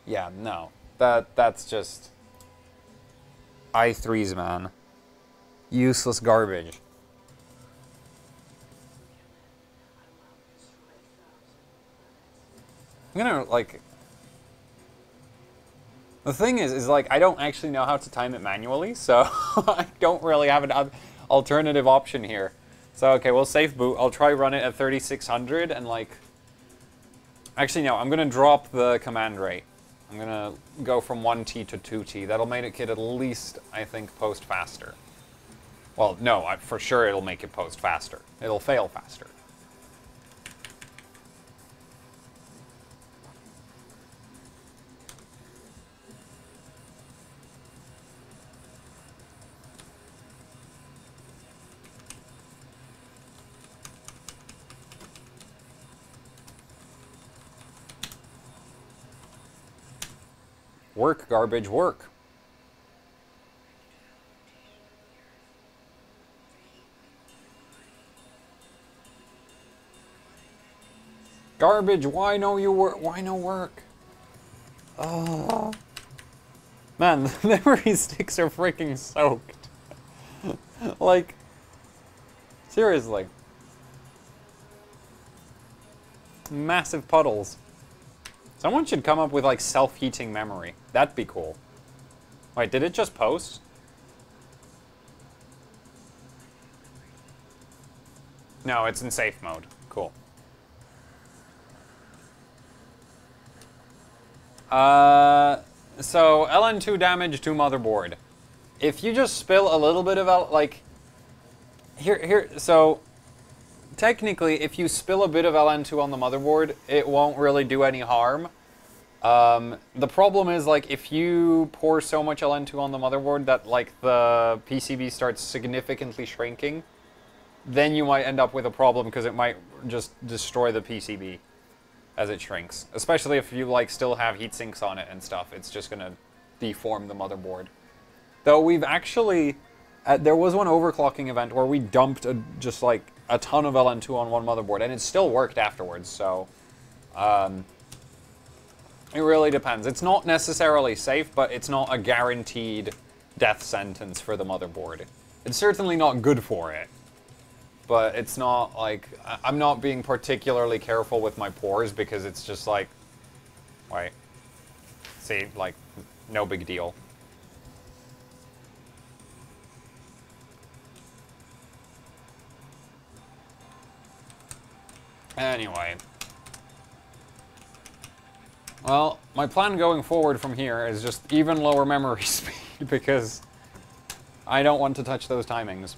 Yeah, no. That's just... i3s, man. Useless garbage. I'm gonna, like... The thing is like, I don't actually know how to time it manually, so I don't really have an alternative option here. So, okay, we'll safe boot. I'll try run it at 3600 and, like... Actually, no, I'm gonna drop the command rate. I'm gonna go from 1T to 2T. That'll make it at least, I think, post faster. Well, no, for sure it'll make it post faster. It'll fail faster. Work, garbage, work. Garbage, why no work? Why no work? Oh. Man, the memory sticks are freaking soaked. Like, seriously. Massive puddles. Someone should come up with, like, self-heating memory. That'd be cool. Wait, did it just post? No, it's in safe mode. Cool. So, LN2 damage to motherboard. If you just spill a little bit of, like... So... Technically, if you spill a bit of LN2 on the motherboard, it won't really do any harm. The problem is, like, if you pour so much LN2 on the motherboard that, like, the PCB starts significantly shrinking, then you might end up with a problem because it might just destroy the PCB as it shrinks. Especially if you, like, still have heat sinks on it and stuff. It's just gonna deform the motherboard. Though we've actually... there was one overclocking event where we dumped just, like, a ton of LN2 on one motherboard, and it still worked afterwards, so... it really depends. It's not necessarily safe, but it's not a guaranteed death sentence for the motherboard. It's certainly not good for it, but it's not, like... I'm not being particularly careful with my pours because it's just like... Wait. See, like, no big deal. Anyway. Well, my plan going forward from here is just even lower memory speed because I don't want to touch those timings.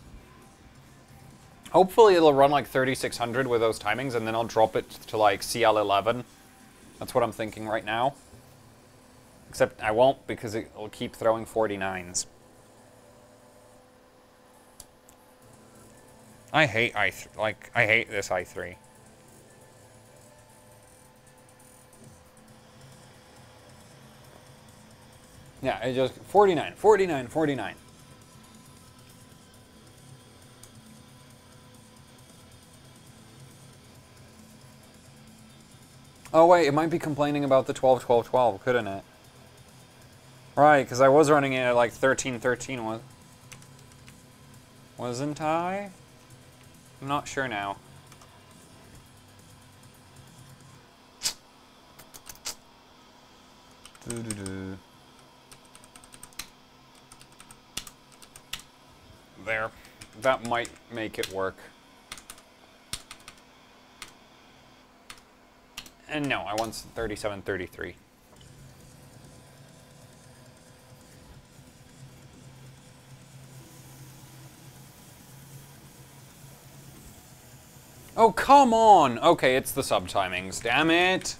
Hopefully it'll run like 3600 with those timings and then I'll drop it to like CL11. That's what I'm thinking right now. Except I won't because it'll keep throwing 49s. I hate I hate this i3. Yeah, it just 49, 49, 49. Oh wait, it might be complaining about the 12, 12, 12, couldn't it? Right, because I was running it at like 13, 13, wasn't I? I'm not sure now. Doo-doo-doo. There. That might make it work. And no, I want 37, 33. Oh, come on! Okay, it's the sub-timings. Damn it!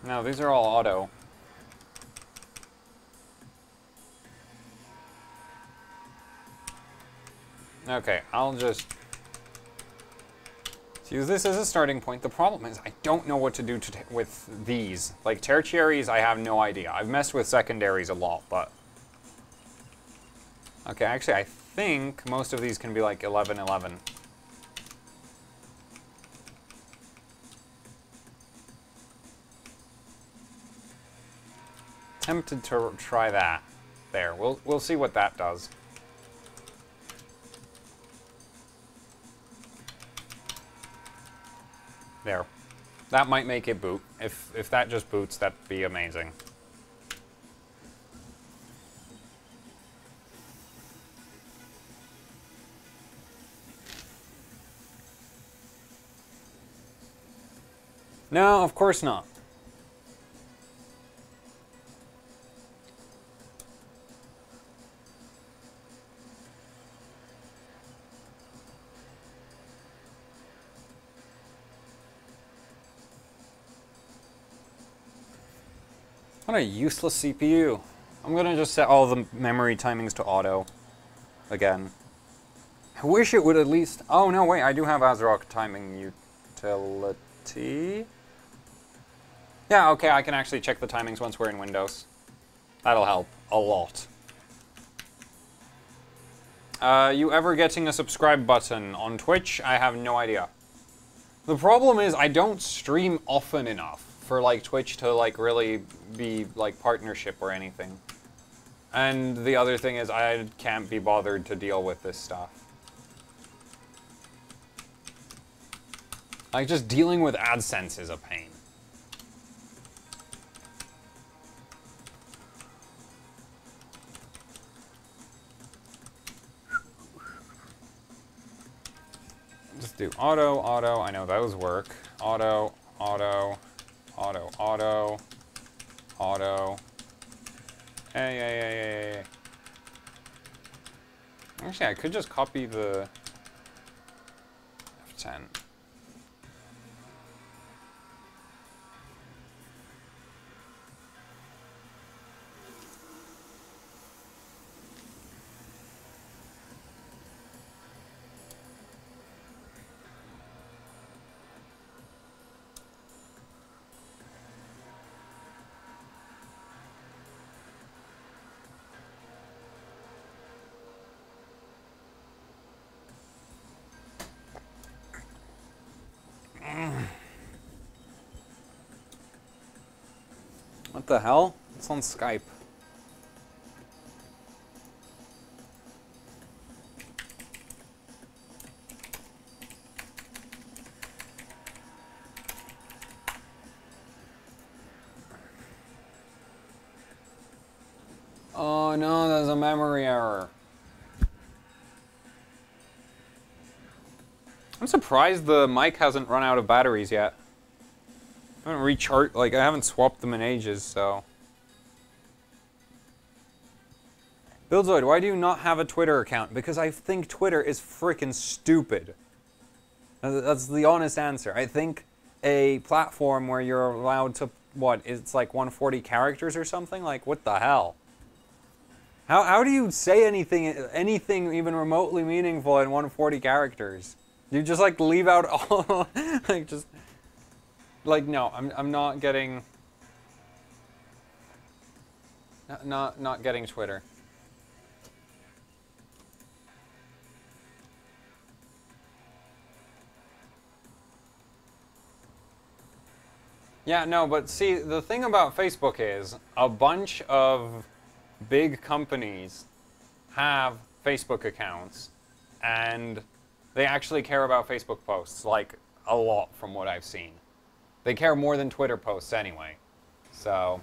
No, these are all auto. Okay, I'll just use this as a starting point. The problem is I don't know what to do with these. Like, tertiaries, I have no idea. I've messed with secondaries a lot, but... Okay, actually, I think most of these can be like 11, 11. Tempted to try that. There, we'll see what that does. There. That might make it boot. If that just boots, that'd be amazing. No, of course not. What a useless CPU. I'm gonna just set all the memory timings to auto again. I wish it would at least... Oh, no, wait, I do have ASRock timing utility. Yeah, okay, I can actually check the timings once we're in Windows. That'll help a lot. You ever getting a subscribe button on Twitch? I have no idea. The problem is I don't stream often enough for, like, Twitch to, like, really be, like, partnership or anything. And the other thing is I can't be bothered to deal with this stuff. Like, just dealing with AdSense is a pain. Just do auto, auto. I know those work. Auto, auto, auto, auto, auto. Hey, hey, hey, hey, hey. Actually, I could just copy the F10. What the hell? It's on Skype. Oh no, there's a memory error. I'm surprised the mic hasn't run out of batteries yet. I haven't recharged, like, I haven't swapped them in ages, so. Buildzoid, why do you not have a Twitter account? Because I think Twitter is freaking stupid. That's the honest answer. I think a platform where you're allowed to, what, it's like 140 characters or something? Like, what the hell? How do you say anything even remotely meaningful in 140 characters? You just, like, leave out all, like, just... Like, no, I'm not getting... Not getting Twitter. Yeah, no, but see, the thing about Facebook is a bunch of big companies have Facebook accounts, and they actually care about Facebook posts, like, a lot from what I've seen. They care more than Twitter posts anyway, so...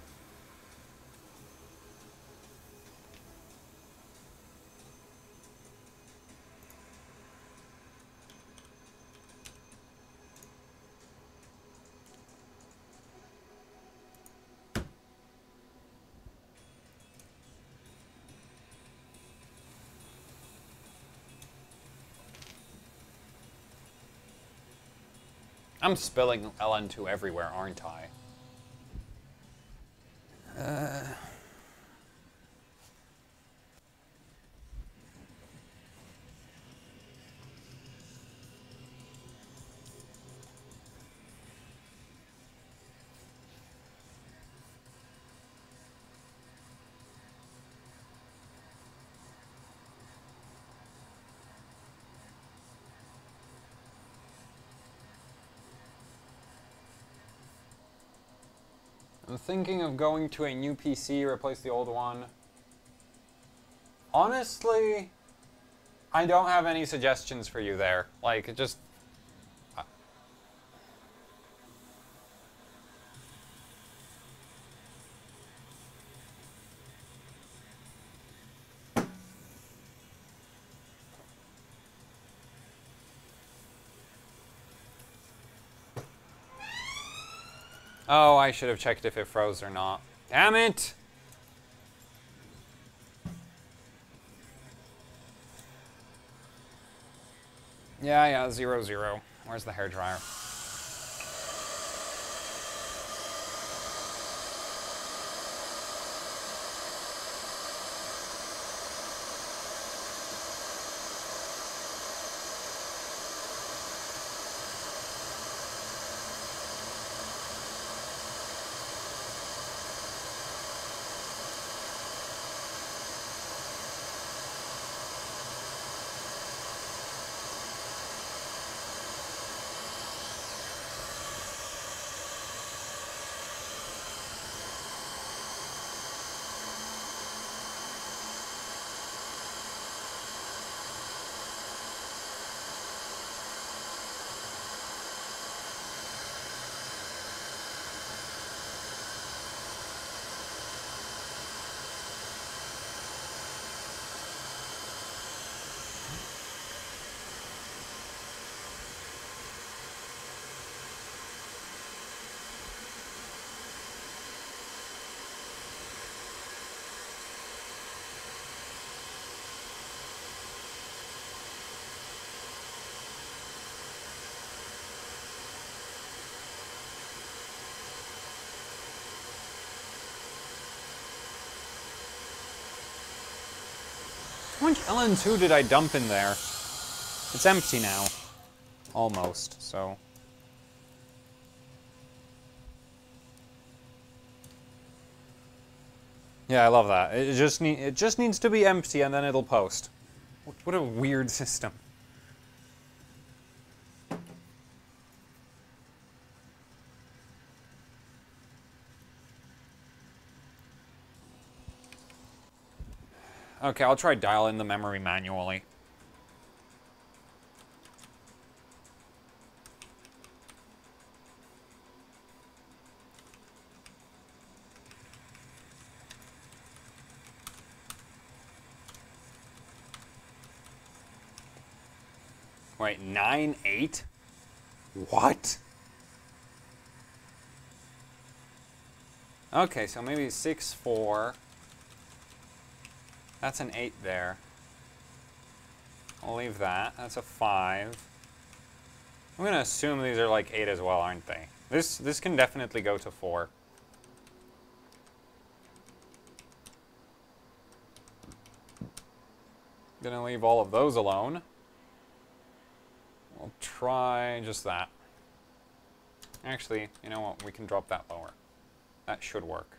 I'm spilling LN2 everywhere, aren't I? I'm thinking of going to a new PC, replace the old one. Honestly, I don't have any suggestions for you there. Like, just... Oh, I should have checked if it froze or not. Damn it! Yeah, 0-0. Where's the hairdryer? How much LN2 did I dump in there? It's empty now. Almost, so... Yeah, I love that. It just needs to be empty and then it'll post. What a weird system. Okay, I'll try dial in the memory manually. Wait, 9-8? What? Okay, so maybe 6-4. That's an 8 there. I'll leave that. That's a 5. I'm gonna assume these are like 8 as well, aren't they? This can definitely go to 4. Gonna leave all of those alone. We'll try just that. Actually, you know what? We can drop that lower. That should work.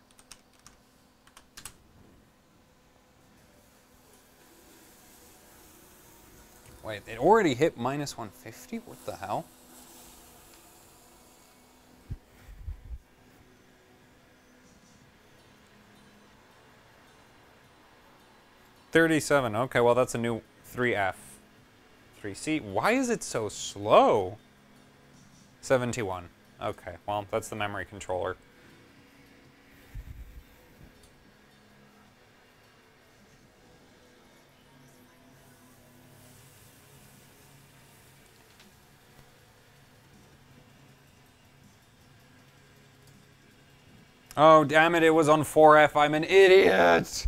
Wait, it already hit minus 150? What the hell? $37. Okay, well that's a new 3F. 3C. Why is it so slow? 71. Okay, well that's the memory controller. Oh, damn it, it was on 4F. I'm an idiot.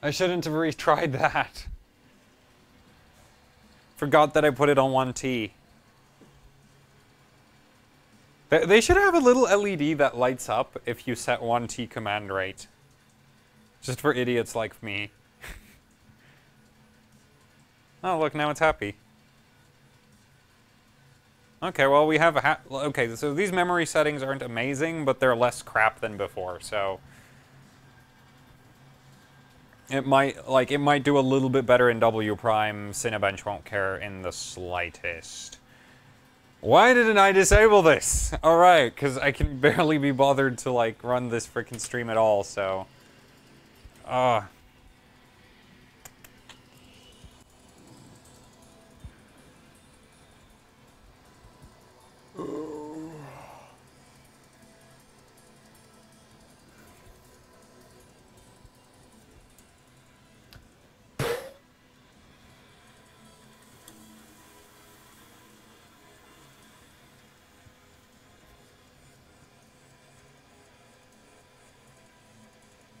I shouldn't have retried that. Forgot that I put it on 1T. They should have a little LED that lights up if you set 1T command rate. Just for idiots like me. Oh, look, now it's happy. Okay, well, we have a okay, so these memory settings aren't amazing, but they're less crap than before, so... It might do a little bit better in W prime. Cinebench won't care in the slightest. Why didn't I disable this? Alright, because I can barely be bothered to, like, run this frickin' stream at all, so...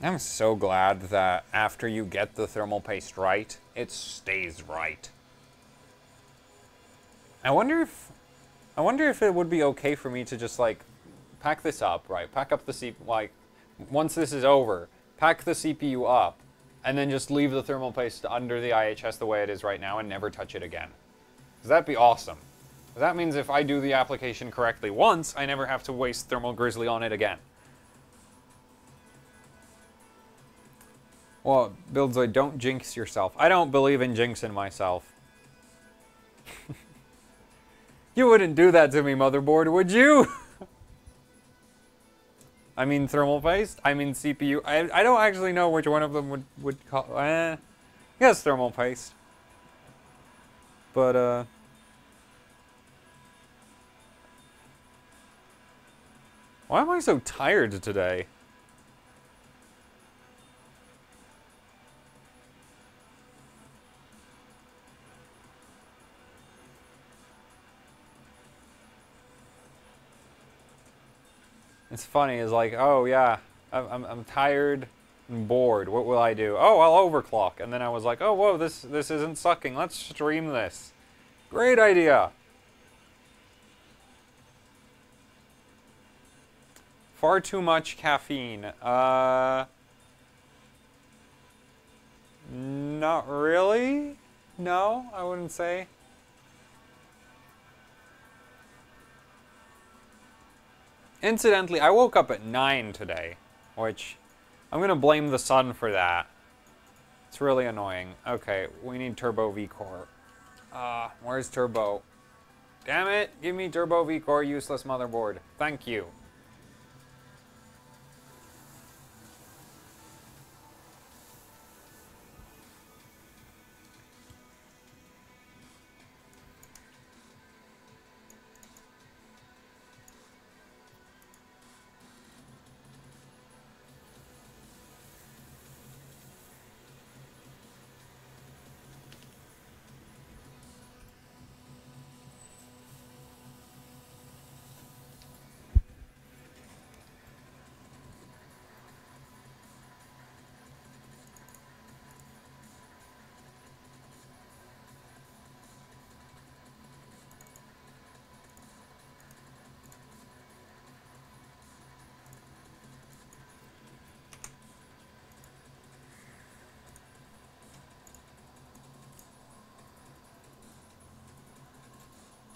I'm so glad that after you get the thermal paste right, it stays right. I wonder if it would be okay for me to just, like, pack this up, right? Pack up the CPU, like, once this is over, pack the CPU up, and then just leave the thermal paste under the IHS the way it is right now and never touch it again. Because that'd be awesome. That means if I do the application correctly once, I never have to waste Thermal Grizzly on it again. Well, Buildzoid, don't jinx yourself. I don't believe in jinxing myself. You wouldn't do that to me, motherboard, would you? I mean thermal paste. I mean CPU. I don't actually know which one of them would call... yes, thermal paste. But, why am I so tired today? It's funny, it's like, oh yeah, I'm tired and bored. What will I do? Oh, I'll overclock. And then I was like, oh whoa, this isn't sucking. Let's stream this. Great idea. Far too much caffeine. Not really. No, I wouldn't say. Incidentally, I woke up at 9 today, which I'm going to blame the sun for that. It's really annoying. Okay, we need Turbo V-Core. Where's Turbo? Damn it, give me Turbo V-Core, useless motherboard. Thank you.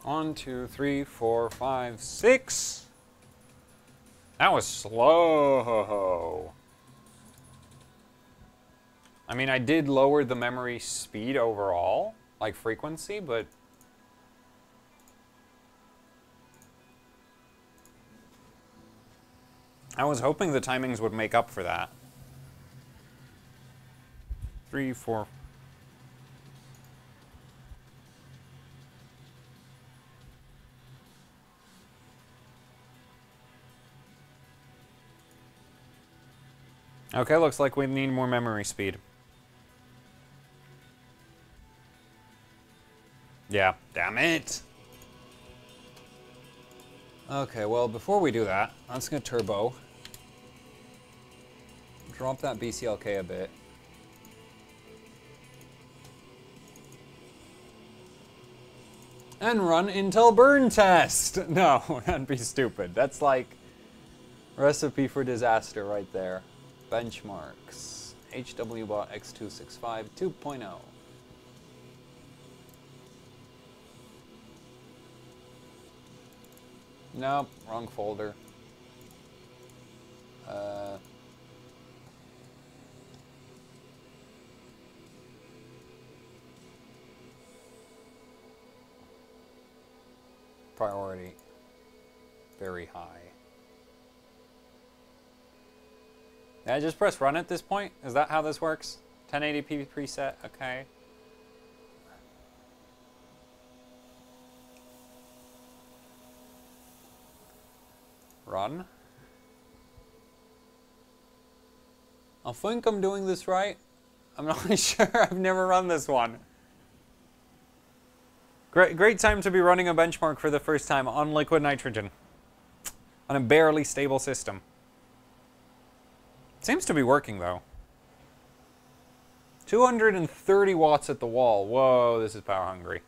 One, two, three, four, five, six. That was slow. I mean, I did lower the memory speed overall, like frequency, but... I was hoping the timings would make up for that. 3, 4... Okay, looks like we need more memory speed. Yeah, damn it! Okay, well, before we do that, let's get Turbo. Drop that BCLK a bit. And run Intel burn test! No, that'd be stupid. That's like recipe for disaster right there. Benchmarks. HWBot X265 2.0. Nope, wrong folder. Priority. Very high. Yeah, just press run at this point? Is that how this works? 1080p preset, okay. Run. I think I'm doing this right. I'm not really sure. I've never run this one. Great time to be running a benchmark for the first time on liquid nitrogen. On a barely stable system. Seems to be working though. 230 watts at the wall. Whoa, this is power hungry.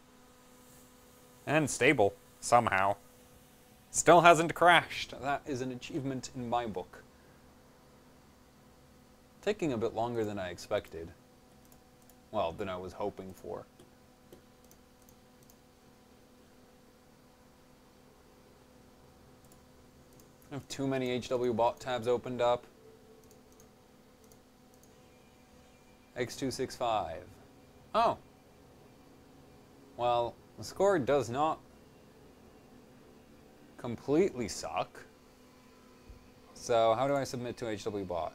And stable, somehow. Still hasn't crashed. That is an achievement in my book. Taking a bit longer than I expected. Well, than I was hoping for. I have too many HWBot tabs opened up. X265. Oh. Well, the score does not completely suck. So how do I submit to HWBot?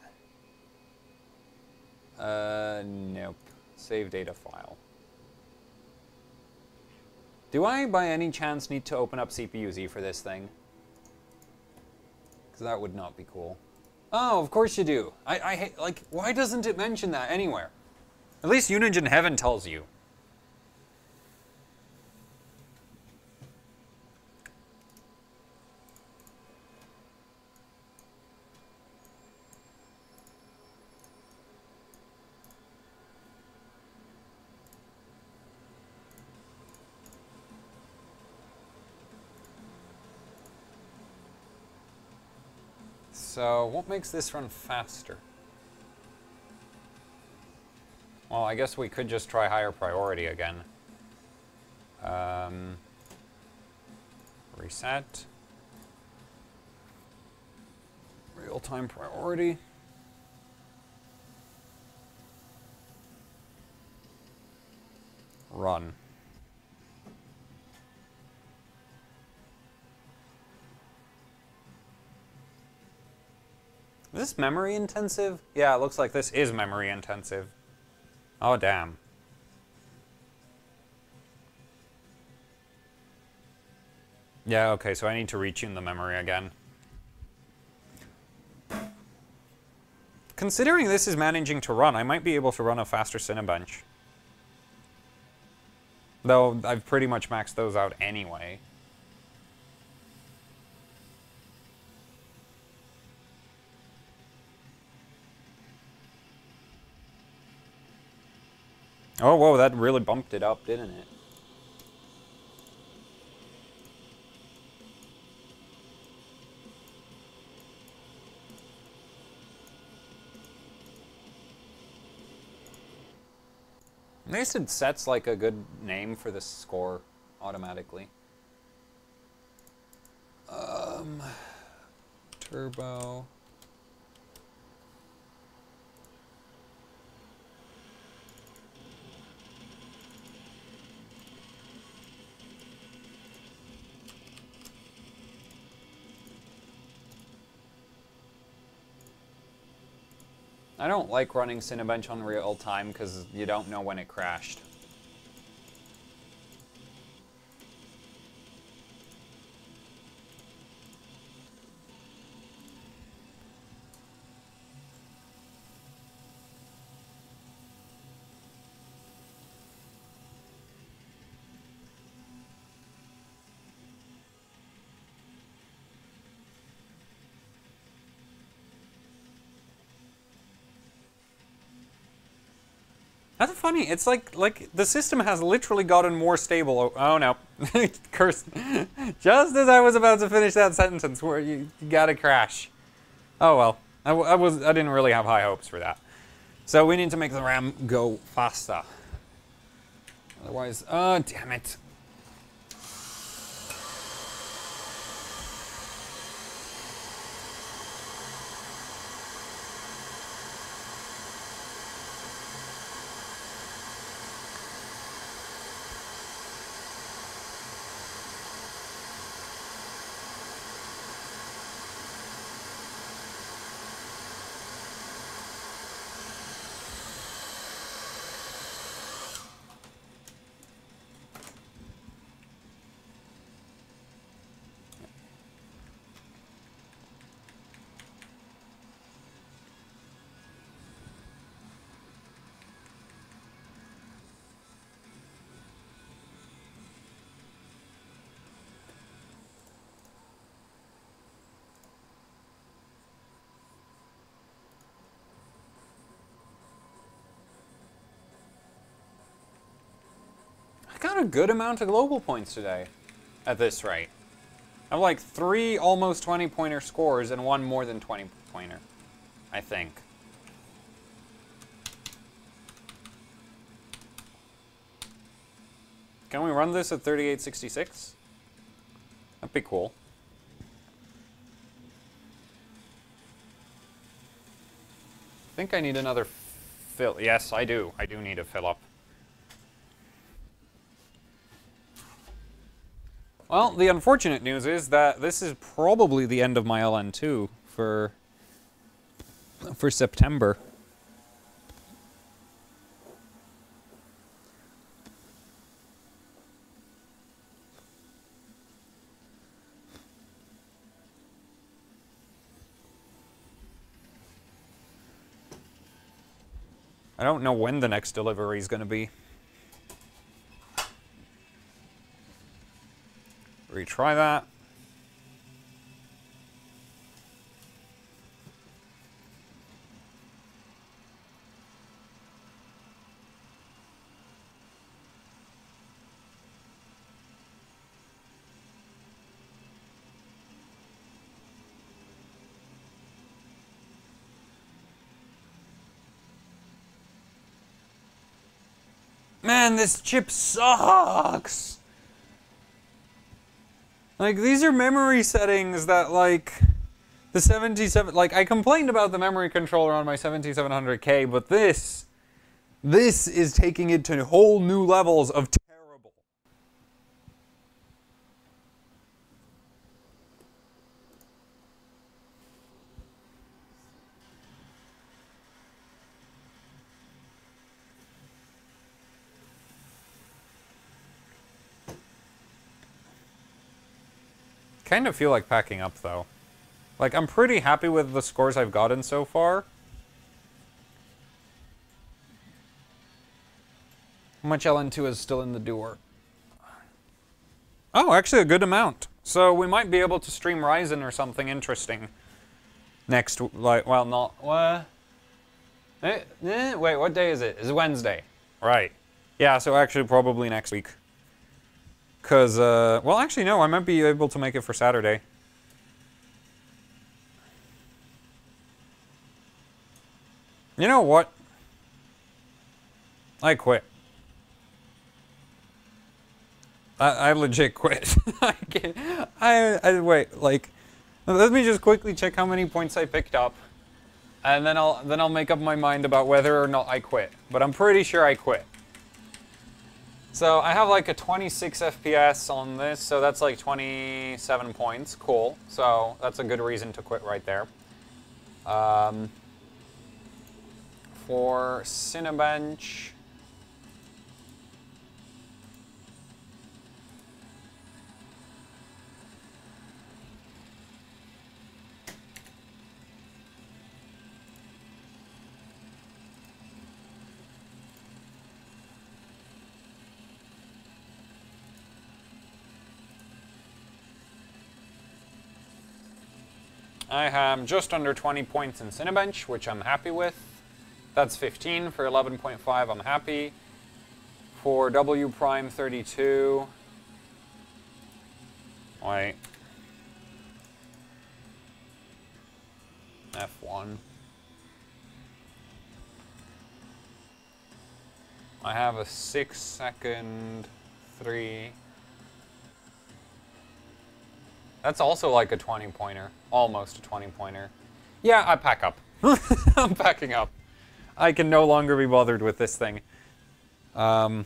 Nope. Save data file. Do I, by any chance, need to open up CPU-Z for this thing? Because that would not be cool. Oh, of course you do. I hate, like, why doesn't it mention that anywhere? At least Unigine Heaven tells you. So, what makes this run faster? Well, I guess we could just try higher priority again. Reset. Real-time priority. Run. Is this memory intensive? Yeah, it looks like this is memory intensive. Oh, damn. Yeah, okay, so I need to retune the memory again. Considering this is managing to run, I might be able to run a faster Cinebench. Though I've pretty much maxed those out anyway. Oh, whoa, that really bumped it up, didn't it? At least it sets like a good name for the score automatically. Turbo. I don't like running Cinebench on real time because you don't know when it crashed. That's funny. It's like the system has literally gotten more stable. Oh no, cursed! Just as I was about to finish that sentence, where you gotta crash. Oh well, I didn't really have high hopes for that. So we need to make the RAM go faster. Otherwise, oh damn it. Got a good amount of global points today at this rate. I have like 3 almost 20-pointer scores and 1 more than 20-pointer, I think. Can we run this at 3866? That'd be cool. I think I need another fill. Yes, I do. I do need a fill up. Well, the unfortunate news is that this is probably the end of my LN2 for September. I don't know when the next delivery is going to be. Retry that. Man, this chip sucks! Like, these are memory settings that, like, the 77... Like, I complained about the memory controller on my 7700K, but this is taking it to whole new levels of terrible. Kind of feel like packing up, though. Like, I'm pretty happy with the scores I've gotten so far. How much LN2 is still in the door? Oh, actually a good amount. So we might be able to stream Ryzen or something interesting next, like, well, not, what? Wait, what day is it? It's Wednesday. Right. Yeah, so actually probably next week. Because, well, actually, no, I might be able to make it for Saturday. You know what? I quit. I legit quit. I can't. Wait, like, let me just quickly check how many points I picked up. And then I'll make up my mind about whether or not I quit. But I'm pretty sure I quit. So I have like a 26 FPS on this, so that's like 27 points. Cool. So that's a good reason to quit right there. For Cinebench, I have just under 20 points in Cinebench, which I'm happy with. That's 15 for 11.5. I'm happy. For W prime 32. Wait. F1. I have a 6-second 3. That's also like a 20-pointer. Almost a 20-pointer. Yeah, I pack up. I'm packing up. I can no longer be bothered with this thing. I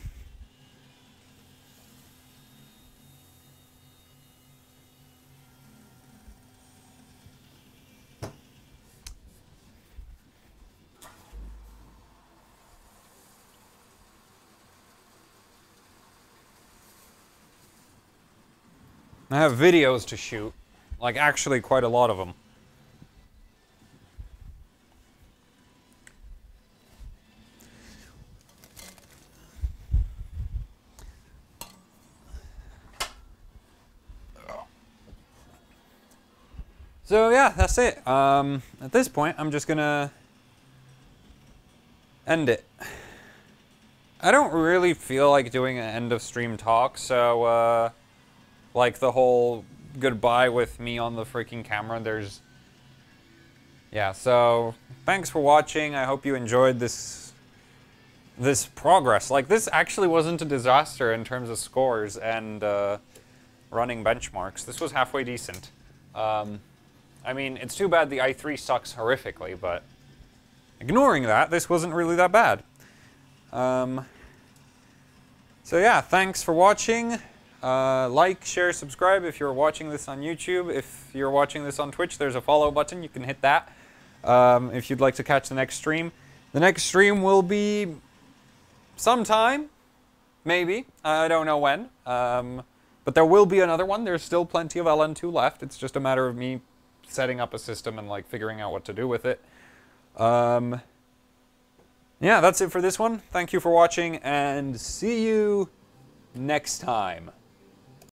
have videos to shoot. Like, actually quite a lot of them. So yeah, that's it. At this point, I'm just gonna end it. I don't really feel like doing an end of stream talk, so like the whole goodbye with me on the freaking camera, there's... Yeah, so thanks for watching. I hope you enjoyed this progress. Like, this actually wasn't a disaster in terms of scores and running benchmarks. This was halfway decent. I mean, it's too bad the i3 sucks horrifically, but ignoring that, this wasn't really that bad. So yeah, thanks for watching. Like, share, subscribe if you're watching this on YouTube. If you're watching this on Twitch, there's a follow button. You can hit that if you'd like to catch the next stream. The next stream will be sometime, maybe. I don't know when. But there will be another one. There's still plenty of LN2 left. It's just a matter of me setting up a system and like figuring out what to do with it. Yeah, that's it for this one. Thank you for watching, and see you next time.